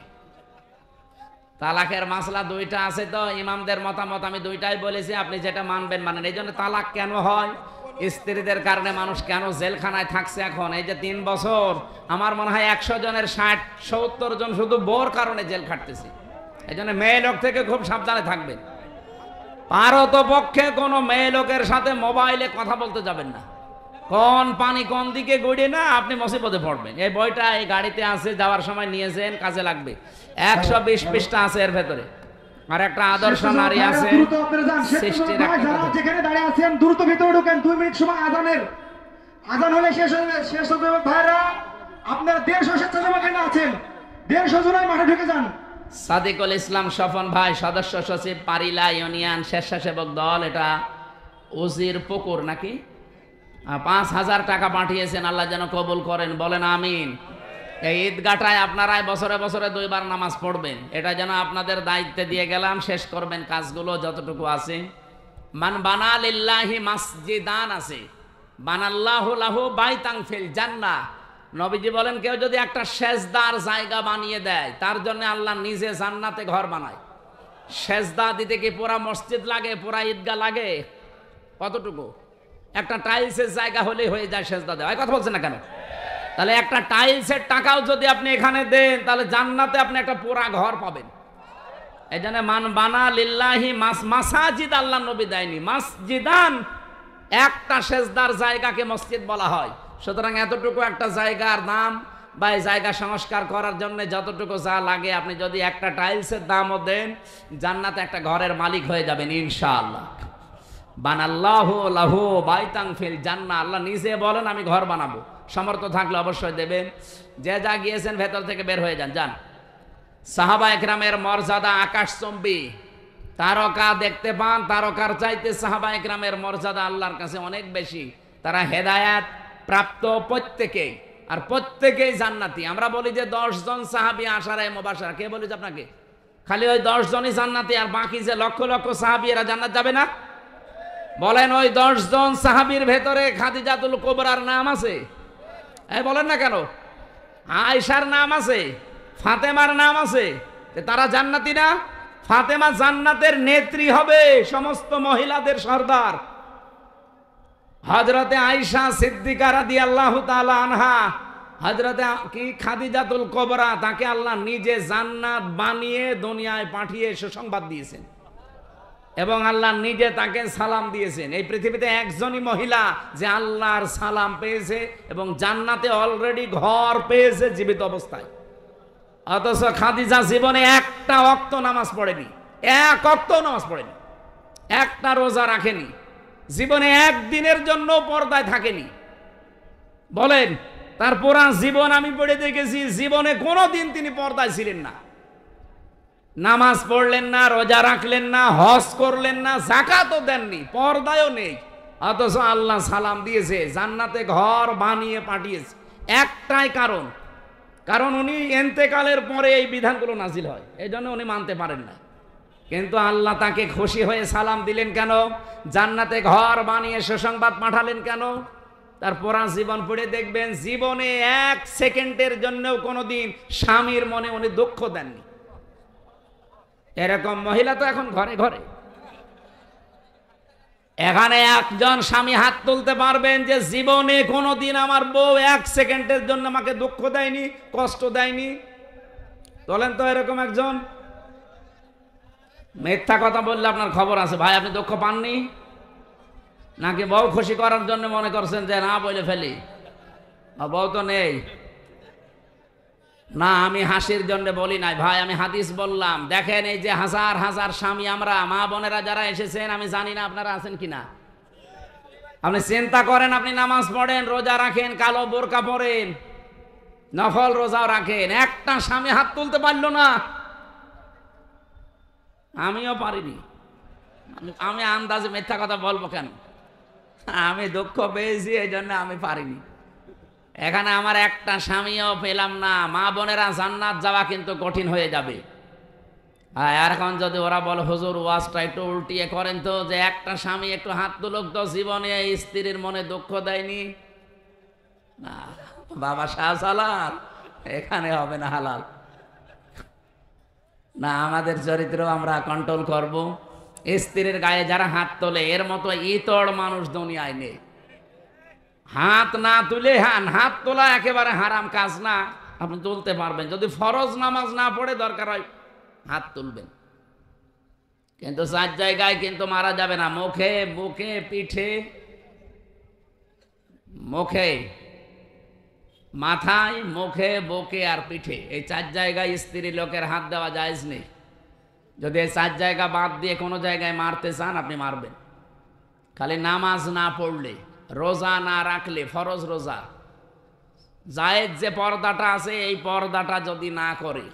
তালাকের মাসলা 2টা আছে, তো ইমামদের মতামত আমি 2টাই বলেছি, আপনি যেটা মানবেন মানেন। এই জন্য তালাক কেন হয়, স্ত্রীদের কারণে মানুষ কেন জেলখানায় থাকছে এখন এই যে 3 বছর, আমার মনে হয় 100 জনের 60-70 জন শুধু বোর কারণে জেল খাটতেছে। এই জন্য মেয়ে লোক থেকে খুব সাবধানে থাকবেন। পারতপক্ষে কোনো মেয়ে লোকের সাথে মোবাইলে কথা বলতে যাবেন না। কোন পানি কোন দিকে গড়িয়ে না আপনি মুসিবতে পড়বেন। এই বইটা এই গাড়িতে আছে, যাওয়ার সময় নিয়েছেন, কাজে লাগবে। 120 পৃষ্ঠা আছে এর ভেতরে। আর একটা আদর্শ নারী আছে। যেখানে দাঁড়িয়ে আছেন দ্রুত ভিতরে ঢুকেন, 2 মিনিট সময় আজান হলে শেষ হবে ভাইরা। আপনারা 150 স্বেচ্ছাসেবক এখানে আছেন, 150 জনের মাঠে ঢুকে যান। সাদিকুল ইসলাম স্বপন ভাই, সদস্য সচিব, পারিলা ইউনিয়ন স্বেচ্ছাসেবক দল। এটা উজির পুকুর নাকি? 5000 টাকা পাঠিয়েছেন, আল্লাহ যেন কবুল করেন, বলেন আমিন। এই ঈদগাটায় আপনারাই বছরে বছরে 2 বার নামাজ পড়বেন, এটা যেন আপনাদের দায়িত্বে দিয়ে গেলাম। শেষ করবেন কাজগুলো যতটুকু আছে। মান বানা লিল্লাহি মাসজিদান আছে, বানাল্লাহু লাহু বাইতান ফিল জান্নাহ। নবীজি বলেন, কেউ যদি একটা সেজদার জায়গা বানিয়ে দেয়, তার জন্য আল্লাহ নিজে জান্নাতে ঘর বানায়। সেজদা দিতে কি পুরা মসজিদ লাগে, পুরা ঈদগাহ লাগে? কতটুকু? একটা টাইলসের জায়গা হলেই হয়ে যায় সেজদা দেওয়া। কথা বলছেন না কেন? তাহলে একটা টাইলসের টাকাও যদি আপনি এখানে দেন, তাহলে জান্নাতে আপনি একটা পুরা ঘর পাবেন। এই জন্য মান বানা লিল্লাহি মাসাজিদ, আল্লাহ নবী দেয়নি মাসজিদান। একটা সেজদার জায়গাকে মসজিদ বলা হয়। সুতরাং এতটুকু একটা জায়গার দাম বা এই জায়গা সংস্কার করার জন্য যতটুকু যা লাগে, আপনি যদি একটা টাইলসের দামও দেন, জান্নাতে একটা ঘরের মালিক হয়ে যাবেন ইনশাআল্লাহ। বানাল্লাহু লাহু বাইতান ফিল জান্নাহ, আল্লাহ নিজে বলেন আমি ঘর বানাবো। সামর্থ্য থাকলে অবশ্যই দেবেন। যে যা গিয়েছেন ভেতর থেকে বের হয়ে যান, যান। সাহাবা একরামের মর্যাদা আকাশচুম্বী। তারকা দেখতে পান, তারকার চাইতে সাহাবা একরামের মর্যাদা আল্লাহর কাছে অনেক বেশি। তারা হেদায়াত প্রাপ্ত প্রত্যেকেই, আর প্রত্যেকেই জান্নাতি। আমরা বলি যে 10 জন সাহাবী আশারায়ে মুবাশশারা, কে বলেছে আপনাকে? খালি ওই 10 জনই জান্নাতি, আর বাকি যে লক্ষ লক্ষ সাহাবী, এরা জান্নাত যাবে না? বলেন, ওই 10 জন সাহাবীর ভেতরে খাদিজাতুল কুবরার নাম আছে? বলেন না কেন? আয়েশার নাম আছে, ফাতেমার নাম আছে, তারা জান্নাতি না? ফাতেমা জান্নাতের নেত্রী হবে, সমস্ত মহিলাদের সর্দার। হযরতে আয়েশা সিদ্দিকা রাদিয়াল্লাহু তাআলা আনহা, হযরতে কি খাদিজাতুল কুবরা, তাকে আল্লাহ নিজে জান্নাত বানিয়ে দুনিয়ায় পাঠিয়ে সুসংবাদ দিয়েছেন, এবং আল্লাহ নিজে তাকে সালাম দিয়েছেন। এই পৃথিবীতে একজনই মহিলা যে আল্লাহর সালাম পেয়েছে এবং জান্নাতে অলরেডি ঘর পেয়েছে জীবিত অবস্থায়। অথচ খাদিজা জীবনে একটা ওয়াক্ত নামাজ পড়েনি, এক ওয়াক্ত নামাজ পড়েনি, একটা রোজা রাখেনি, জীবনে একদিনের জন্য পর্দায় থাকেনি। বলেন, তার পুরা জীবন আমি পড়ে দেখেছি, জীবনে কোনোদিন তিনি পর্দায় ছিলেন না। নামাজ পড়লেন না, রোজা রাখলেন না, হজ করলেন না, যাকাতও দেননি, পর্দায়ও নেই। অথচ আল্লাহ সালাম দিয়েছে, জান্নাতে ঘর বানিয়ে পাঠিয়েছে। একটাই কারণ, কারণ উনি ইন্তেকালের পরে এই বিধানগুলো নাজিল হয়, এই জন্য উনি মানতে পারেন না। কিন্তু আল্লাহ তাকে খুশি হয়ে সালাম দিলেন কেন? জান্নাতে ঘর বানিয়ে সুসংবাদ পাঠালেন কেন? তার পুরা জীবন পড়ে দেখবেন, জীবনে 1 সেকেন্ডের জন্যও কোনোদিন স্বামীর মনে উনি দুঃখ দেননি। এরকম মহিলা তো এখন ঘরে ঘরে। এখানে একজন স্বামী হাত তুলতে পারবেন যে জীবনে কোনোদিন আমার বউ 1 সেকেন্ডের জন্য আমাকে দুঃখ দেয়নি, কষ্ট দেয়নি? বলেন তো এরকম একজন। মিথ্যা কথা বললে আপনার খবর আছে ভাই। আপনি দুঃখ পাননি নাকি বউ খুশি করার জন্য মনে করছেন যে না বলে ফেলি? বউ তো নেই না, আমি হাসির জন্য বলি নাই ভাই, আমি হাদিস বললাম। দেখেন, এই যে হাজার হাজার স্বামী আমরা, মা বোনেরা যারা এসেছেন, আমি জানি না আপনারা আছেন কিনা। আপনি চিন্তা করেন, আপনি নামাজ পড়েন, রোজা রাখেন, কালো বোরকা পরেন, নফল রোজাও রাখেন, একটা স্বামী হাত তুলতে পারলো না। আমিও পারিনি। আমি আন্দাজে মিথ্যা কথা বলবো কেন? আমি দুঃখ পেয়েছি, এই জন্য আমি পারিনি। এখানে আমার একটা স্বামীও পেলাম না। মা বোনেরা, জান্নাত যাওয়া কিন্তু কঠিন হয়ে যাবে। আর এখন যদি ওরা বলে হুজুর ওয়াজটা একটু উল্টিয়ে করেন তো, যে একটা স্বামী একটু হাত তুলুক তো, জীবনে স্ত্রীর মনে দুঃখ দেয়নি। না বাবা শাহজালাল, এখানে হবে না হালাল। না, আমাদের চরিত্র আমরা কন্ট্রোল করব। স্ত্রীর গায়ে যারা হাত তোলে, এর মতো ইতর মানুষ দুনিয়ায় নেই। হাত না তুলে, হাত তোলা একেবারে হারাম কাজ না, আপনি তুলতে পারবেন। যদি ফরজ নামাজ না পড়ে, দরকার হয় হাত তুলবেন। কিন্তু 4 জায়গায় কিন্তু মারা যাবে না, মুখে, বুকে, পিঠে, মুখে, মাথায়, মুখে, বুকে আর পিঠে, এই 4 জায়গায় স্ত্রী লোকের হাত দেওয়া জায়েজ নেই। যদি এই 4 জায়গা বাদ দিয়ে কোনো জায়গায় মারতে চান আপনি মারবেন। খালি নামাজ না পড়লে, রোজা না রাখলে, ফরজ রোজা, জায়েজ যে পর্দাটা আছে এই পর্দাটা যদি না করে,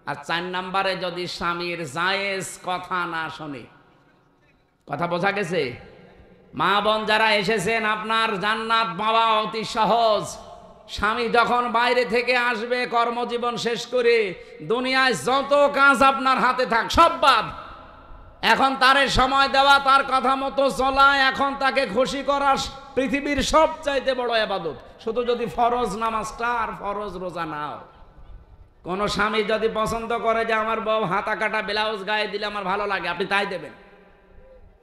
আর 4 নম্বরে যদি স্বামীর জায়েজ কথা না শোনে। কথা বোঝা গেছে? মা বোন যারা এসেছেন, আপনার জান্নাত পাওয়া অতি সহজ। স্বামী যখন বাইরে থেকে আসবে কর্মজীবন শেষ করে, দুনিয়ায় যত কাজ আপনার হাতে থাক সব বাদ। এখন তারে সময় দেওয়া, তার কথা মতো চলা, এখন তাকে খুশি করা পৃথিবীর সবচাইতে বড় ইবাদত। শুধু যদি ফরজ নামাজটা আর ফরজ রোজা নাও। কোন স্বামী যদি পছন্দ করে যে আমার বউ হাতা কাটা ব্লাউজ গায়ে দিলে আমার ভালো লাগে, আপনি তাই দেবেন।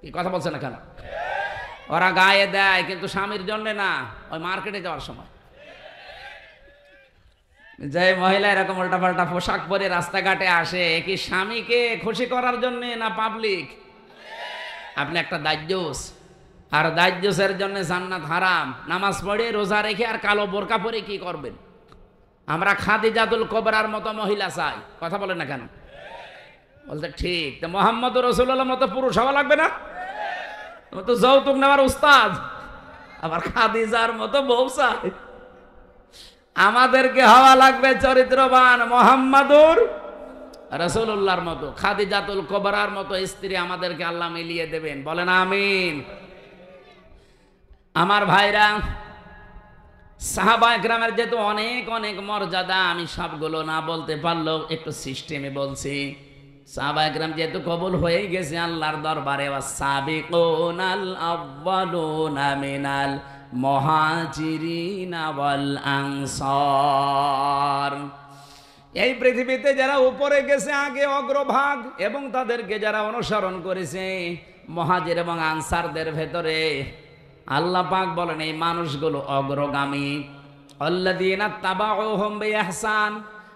কি কথা বলছেন না কেন? ওরা গায়ে দেয় কিন্তু স্বামীর জন্য না, ওই মার্কেটে যাওয়ার সময়। যে মহিলা এরকম উল্টাপাল্টা পোশাক পরে রাস্তাঘাটে আসে, কি স্বামীকে খুশি করার জন্য না পাবলিক? আপনি একটা দাজ্জুস, আর দাজ্জুসের জন্য জান্নাত হারাম। নামাজ পড়ে রোজা রেখে আর কালো বোরকা পরে কি করবেন? আমরা খাদিজাতুল কুবরার মতো মহিলা চাই। কথা বলেন না কেন? বলতে ঠিক। তো মুহাম্মদ রাসূলুল্লাহর মতো পুরুষ হওয়া লাগবে না? তুমি তো যৌতুক নেওয়ার উস্তাদ, আবার খাদিজার মতো বউ চাই। আমাদেরকে হওয়া লাগবে চরিত্রবান মুহাম্মাদুর রাসূলুল্লাহর মতো, খাদিজাতুল কুবরার মতো স্ত্রী আমাদেরকে আল্লাহ মিলিয়ে দেবেন। বলেন আমিন। আমার ভাইরা, সাহাবা একরামের যেহেতু অনেক অনেক মর্যাদা, আমি সবগুলো না বলতে পারলেও একটু সিস্টেমে বলছি। সাহাবা একরাম যেহেতু কবুল হয়ে গেছে আল্লাহর দরবারে, ওয়াসাবিকুনাল আউয়ালুনা মিনাল মুহাজিরিনা ওয়াল আনসার। এই পৃথিবীতে যারা উপরে গেছে আগে অগ্রভাগ, এবং তাদেরকে যারা অনুসরণ করেছে মুহাজির এবং আনসারদের ভেতরে, আল্লাহ পাক বলেন এই মানুষগুলো অগ্রগামী। আল্লাযীনা তাবাউহুম বিইহসান,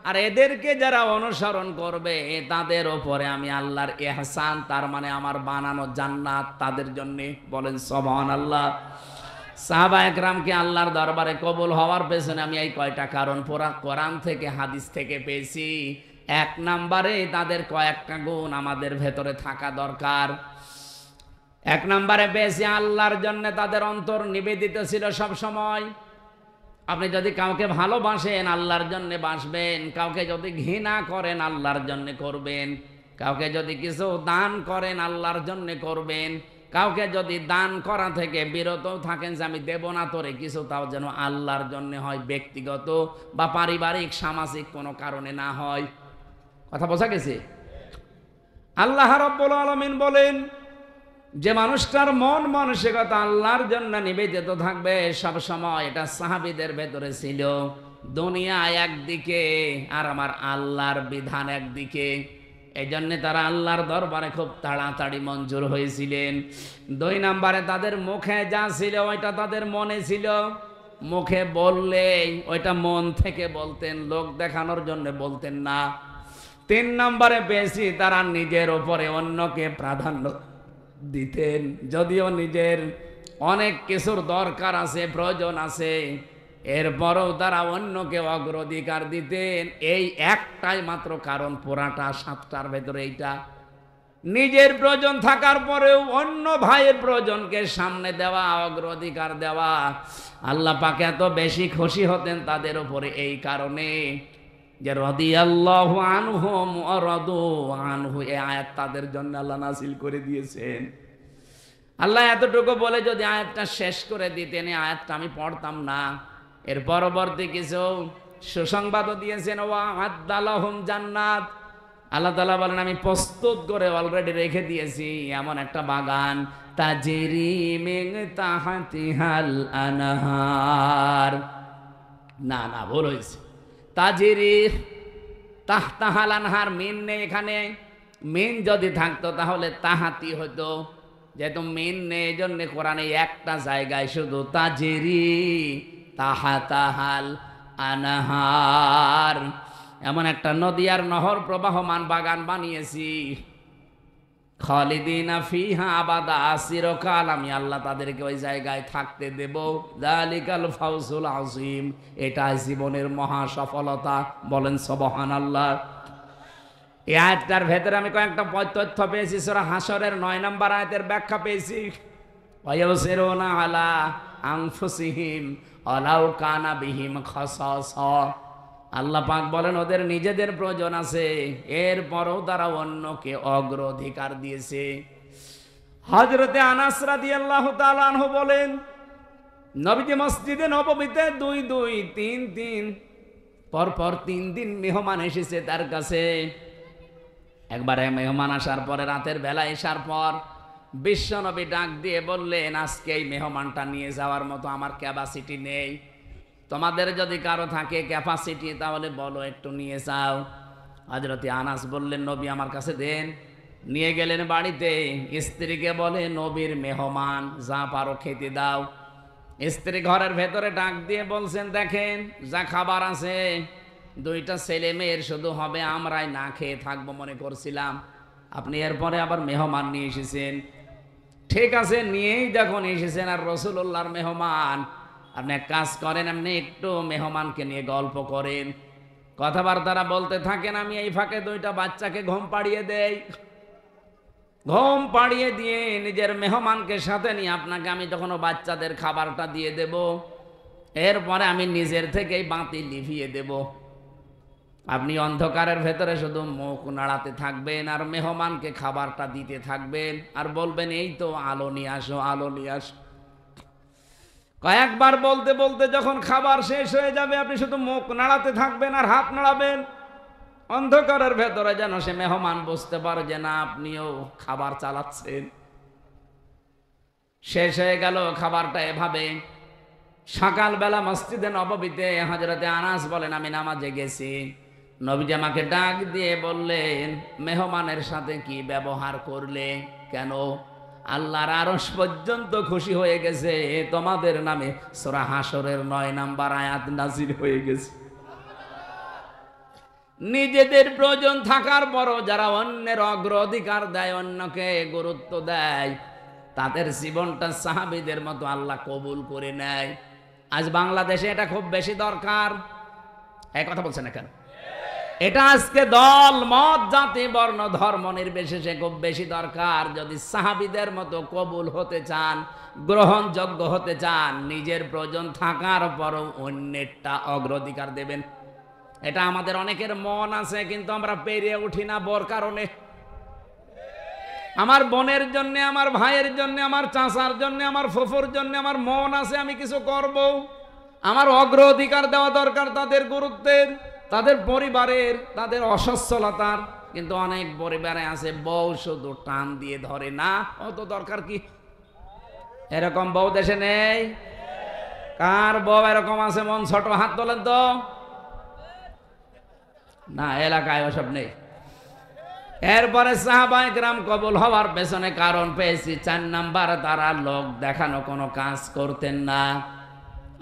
আর এদেরকে যারা অনুসরণ করবে তাদের উপরে আমি আল্লাহর ইহসান, তার মানে আমার বানানো জান্নাত তাদের জন্য। বলেন সুবহানাল্লাহ। সাহাবা একরামকে আল্লাহর দরবারে কবুল হওয়ার পেছনে আমি এই কয়টা কারণ পুরা কোরআন থেকে হাদিস থেকে পেয়েছি। 1 নম্বরে তাদের কয়েকটা গুণ আমাদের ভেতরে থাকা দরকার। 1 নম্বরে পেয়েছি আল্লাহর জন্য তাদের অন্তর নিবেদিত ছিল সব সময়। আপনি যদি কাউকে ভালোবাসেন আল্লাহর জন্য বাসবেন, কাউকে যদি ঘৃণা করেন আল্লাহর জন্য করবেন, কাউকে যদি কিছু দান করেন আল্লাহর জন্য করবেন, কাউকে যদি দান করা থেকে বিরত থাকেন যে আমি দেব না তোরে কিছু, তাও যেন আল্লাহর জন্য হয়, ব্যক্তিগত বা পারিবারিক সামাজিক কোনো কারণে না হয়। কথা বোঝা গেছে? আল্লাহ রাব্বুল আলামিন বলেন যে মানুষটার মন মানসিকতা আল্লাহর জন্য নিবেদিত থাকবে সব সময়, এটা সাহাবীদের ভেতরে ছিল। দুনিয়া একদিকে আর আমার আল্লাহর বিধান একদিকে, এই জন্য তারা আল্লাহর দরবারে খুব তাড়াতাড়ি মঞ্জুর হয়েছিলেন। 2 নম্বরে তাদের মুখে যা ছিল ওইটা তাদের মনে ছিল। মুখে বললে ওইটা মন থেকে বলতেন, লোক দেখানোর জন্য বলতেন না। 3 নম্বরে বেশি তারা নিজের উপরে অন্যকে প্রাধান্য দিতেন, যদিও নিজের অনেক কিছুর দরকার আছে, প্রয়োজন আছে, এরপরও তারা অন্যকে অগ্রাধিকার দিতেন। এই একটাই মাত্র কারণ, পুরাটা 7টার ভেতরে এইটা। নিজের প্রয়োজন থাকার পরেও অন্য ভাইয়ের প্রয়োজনকে সামনে দেওয়া, অগ্রাধিকার দেওয়া। আল্লাহ পাক এত বেশি খুশি হতেন তাদের উপরে এই কারণে যে রাদিয়াল্লাহু আনহুম ওয়া রাদু আনহু, এই আয়াত তাদের জন্য আল্লাহ নাযিল করে দিয়েছেন। আল্লাহ এতটুকু বলে যদি আয়াতটা শেষ করে দিতেন, এই আয়াতটা আমি পড়তাম না। এর পরবর্তী কিছু সুসংবাদও দিয়েছেন, ওয়া আদালাহুম জান্নাত। আল্লাহ তাআলা বলেন আমি প্রস্তুত করে অলরেডি রেখে দিয়েছি এমন একটা বাগান, তাজরি মিন তাহতিহাল আনহার। না না, ভুল হয়েছে। তাজরি তাহতাহাল আনহার, মিন নেই এখানে। মিন যদি থাকতো তাহলে তাহাতি হতো, যেহেতু মিন নেই এই জন্য কোরআনে একটা জায়গায় শুধু তাজরি তাহাতাহাল আনহার, এমন একটা নদী আর নহর প্রবাহমান বাগান বানিয়েছি। খালিদিনা ফিহা আবাদা, চিরকাল আমি আল্লাহ তাদেরকে ওই জায়গায় থাকতে দেব। যালিকাল ফাউজুল আযীম, এটা জীবনের মহা সফলতা। বলেন সুবহানাল্লাহ। এই আয়াতটার ভেতরে আমি কয়েকটা তথ্য পেয়েছি। সূরা হাশরের 9 নম্বর আয়াতের ব্যাখ্যা পেয়েছি। ওয়ায়ুসিরুনা আলা আনফুসিহিম ওয়ালাউ কানা বিহিম খাসাসা। আল্লাহ পাক বলেন ওদের নিজেদের প্রয়োজন আছে, এরপরও তারা অন্যকে অগ্রাধিকার দিয়েছে। হযরতে আনাস রাদিয়াল্লাহু তাআলা আনহু বলেন, নবীজি মসজিদে নববীতে 2-2-3-3 পরপর 3 দিন মেহমান এসেছে তার কাছে। একবারে মেহমান আসার পরে রাতের বেলা আসার পর বিশ্বনবী ডাক দিয়ে বললেন, আজকে এই মেহমানটা নিয়ে যাওয়ার মতো আমার ক্যাপাসিটি নেই, তোমাদের যদি কারো থাকে ক্যাপাসিটি তাহলে বলো, একটু নিয়ে যাও। হযরতে আনাস বললেন, নবী আমার কাছে দেন। নিয়ে গেলেন বাড়িতে, স্ত্রীকে বলে, নবীর মেহমান, যা পারো খেতে দাও। স্ত্রী ঘরের ভেতরে ডাক দিয়ে বলছেন, দেখেন যা খাবার আছে, 2টা ছেলে মেয়ের শুধু হবে, আমরাই না খেয়ে থাকবো মনে করছিলাম, আপনি এরপরে আবার মেহমান নিয়ে এসেছেন। ঠিক আছে, নিয়েই যখন এসেছেন আর রাসূলুল্লাহর মেহমান, আপনি এক কাজ করেন, আপনি একটু মেহমানকে নিয়ে গল্প করেন, কথাবার্তারা বলতে থাকেন, আমি এই ফাঁকে 2টা বাচ্চাকে ঘুম পাড়িয়ে দেই। ঘুম পাড়িয়ে দিয়ে নিজের মেহমানকে সাথে নিয়ে আপনাকে আমি যখন বাচ্চাদের খাবারটা দিয়ে দেব, এরপরে আমি নিজের থেকেই বাতি লিভিয়ে দেব। আপনি অন্ধকারের ভেতরে শুধু মুখ নাড়াতে থাকবেন আর মেহমানকে খাবারটা দিতে থাকবেন আর বলবেন, এই তো আলো নিয়ে আসো, আলো নিয়ে আসো। কয়েকবার বলতে বলতে যখন খাবার শেষ হয়ে যাবে, আপনি শুধু মুখ নাড়াতে থাকবেন আর হাত নাড়াবেন, অন্ধকারের ভেতরে যেন সে মেহমান বুঝতে পারে যে না, আপনিও খাবার চালাচ্ছেন। শেষ হয়ে গেল খাবারটা এভাবে। সকালবেলা মসজিদে নববীতে হযরতে আনাস বলেন, আমি নামাজে গেছি, নবীজি আমাকে ডাক দিয়ে বললেন, মেহমানের সাথে কি ব্যবহার করলে, কেন? আল্লাহর আরশ পর্যন্ত খুশি হয়ে গেছে, তোমাদের নামে সূরা হাশরের 9 নম্বর আয়াত নাযিল হয়ে গেছে। নিজেদের প্রয়োজন থাকার পরও যারা অন্যের অগ্রাধিকার দেয়, অন্যকে গুরুত্ব দেয়, তাদের জীবনটা সাহাবীদের মতো আল্লাহ কবুল করে নেয়। আজ বাংলাদেশে এটা খুব বেশি দরকার। এই কথা বলছেন না কেন? এটা আজকে দল মত জাতি বর্ণ ধর্ম নির্বিশেষে খুব বেশি দরকার। যদি সাহাবীদের মতো কবুল হতে চান, গ্রহণযোগ্য হতে চান, নিজের প্রয়োজন থাকার পরও অন্যেরটা অগ্রাধিকার দেবেন। এটা আমাদের অনেকের মন আছে, কিন্তু আমরা পেরিয়ে উঠি না বড় কারণে। আমার বোনের জন্য, আমার ভাইয়ের জন্য, আমার চাচার জন্য, আমার ফুফুর জন্য আমার মন আছে, আমি কিছু করব, আমার অগ্রাধিকার দেওয়া দরকার তাদের গুরুত্বের, তাদের পরিবারের, তাদের অসচ্ছলতার। কিন্তু অনেক পরিবারে আছে বউ শুধু টান দিয়ে ধরে, না অত দরকার কি? এরকম বউ দেশে নেই? কার বউ এরকম আছে মন ছোট? হাত তোলেন তো। না, এলাকায় ওসব নেই। এরপরে সাহাবায়ে কেরাম কবুল হওয়ার পেছনে কারণ পেয়েছি 4 নাম্বার, তারা লোক দেখানো কোনো কাজ করতেন না।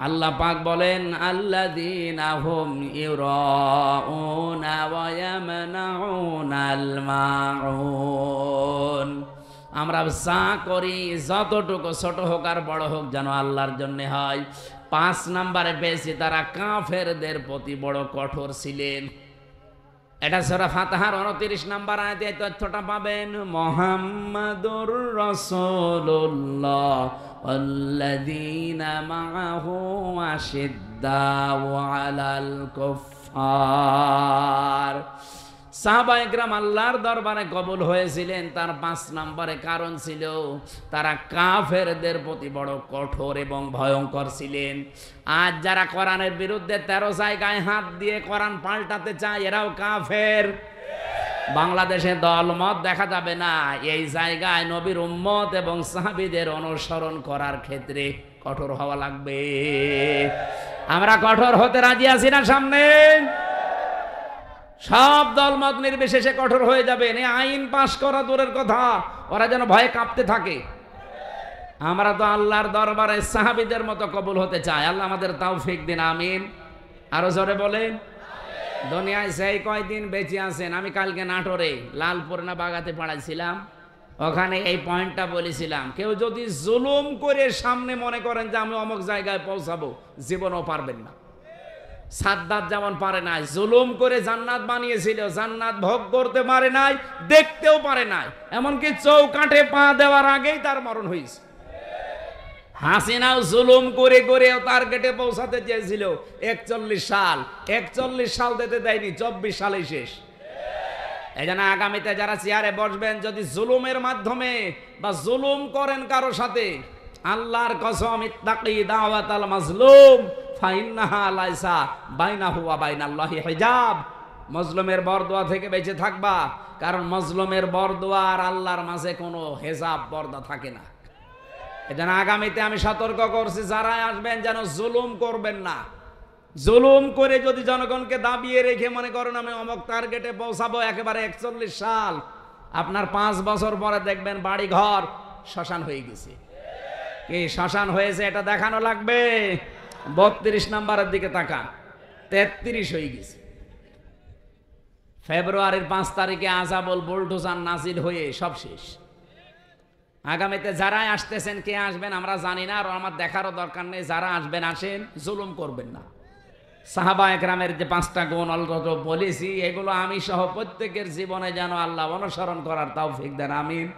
আল্লাহ পাক বলেন, আল্লাযীনা হুম ইউরাউনা ওয়া ইয়ামনাউনাল মাউন। আমরা যা করি, যতটুকু ছোট হোক আর বড় হোক, যেন আল্লাহর জন্য হয়। 5 নাম্বারে পেয়েছি তারা কাফেরদের প্রতি বড় কঠোর ছিলেন। এটা সূরা ফাতিহার 29 নাম্বার আয়াতে এই তথ্যটা পাবেন। মুহাম্মাদুর রাসূলুল্লাহ ওয়াল্লাযীনা মাআহু আশিদ্দাউ আলাল কুফফার। সাহাবায়ে কেরাম আল্লাহর দরবারে কবুল হয়েছিলেন, তার 5 নম্বরে কারণ ছিল তারা কাফেরদের প্রতি বড় কঠোর এবং ভয়ঙ্কর ছিলেন। আজ যারা কোরআনের বিরুদ্ধে 13 জায়গায় হাত দিয়ে কোরআন পাল্টাতে চায়, এরাও কাফের। বাংলাদেশে দলমত দেখা যাবে না, এই জায়গায় নবীর উম্মত এবং সাহাবীদের অনুসরণ করার ক্ষেত্রে কঠোর হওয়া লাগবে। আমরা কঠোর হতে রাজি আছি না? সামনে সব দলমত নির্বিশেষে কঠোর হয়ে যাবেন। এই আইন পাশ করা দূরের কথা, ওরা যেন ভয়ে কাঁপতে থাকে। আমরা তো আল্লাহর দরবারে সাহাবীদের মতো কবুল হতে চাই। আল্লাহ আমাদের তৌফিক দিন, আমিন। আরো জোরে বলেন। দুনিয়ায় সেই কয়দিন বেঁচে আছেন। আমি কালকে নাটোরে লালপুর না বাগাতে পড়াইছিলাম, ওখানে এই পয়েন্টটা বলেছিলাম, কেউ যদি জুলুম করে সামনে মনে করেন যে আমি অমুক জায়গায় পৌঁছাবো, জীবনও পারবেন না। সাদ্দাত যেমন পারে নাই, জুলুম করে জান্নাত বানিয়েছিল, জান্নাত ভোগ করতে পারে নাই, দেখতেও পারে নাই, এমনকি চৌকাঠে পা দেওয়ার আগেই তার মরণ হয়েছে। হাসিনাও জুলুম করে করে টার্গেটে পৌঁছাতে চেয়েছিল 41 সাল, 41 সাল দিতে দেয়নি, 24 সালে শেষ। এই জন্য আগামীতে যারা চেয়ারে বসবেন, যদি জুলুমের মাধ্যমে বা জুলুম করেন কারো সাথে, আল্লাহর কসম, ইত্তাকি দাওয়াতাল মাজলুম ফাইন্নাহা লাইসা বাইনাহু ওয়া বাইনাল্লাহি হিজাব। মজলুমের বরদোয়া থেকে বেঁচে থাকবা, কারণ মজলুমের বরদোয়া আর আল্লাহর মাঝে কোনো হেজাব পর্দা থাকে না। এজন্য আগামীতে আমি সতর্ক করছি, যারা আসবেন যেন জুলুম করবেন না। জুলুম করে যদি জনগণকে দাবিয়ে রেখে মনে করেন আমি অমুক টার্গেটে পৌঁছাবো একেবারে 41 সাল, আপনার 5 বছর পরে দেখবেন বাড়ি ঘর শ্মশান হয়ে গেছে। কি শ্মশান হয়েছে এটা দেখানো লাগবে? 32 নম্বরের দিকে তাকান, 33 হয়ে গেছে। ফেব্রুয়ারির 5 তারিখে আযাবুল বুলডোজার নাজিল হয়ে সব শেষ। আগামীতে যারাই আসতেছেন, কে আসবেন আমরা জানি না, আর আমার দেখারও দরকার নেই। যারা আসবেন আসেন, জুলুম করবেন না। সাহাবা একরামের যে 5টা গুণ অলরেডি বলেছি, এগুলো আমি সহ প্রত্যেকের জীবনে যেন আল্লাহ অনুসরণ করার তৌফিক দেন, আমিন।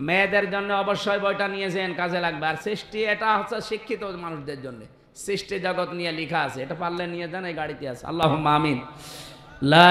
মেয়েদের জন্য অবশ্যই বইটা নিয়েছেন, কাজে লাগবে। আর সৃষ্টি, এটা হচ্ছে শিক্ষিত মানুষদের জন্য, সৃষ্টি জগৎ নিয়ে লেখা আছে, এটা পারলে নিয়ে যান, এই গাড়িতে আছে। আল্লাহুম্মা আমিন। লা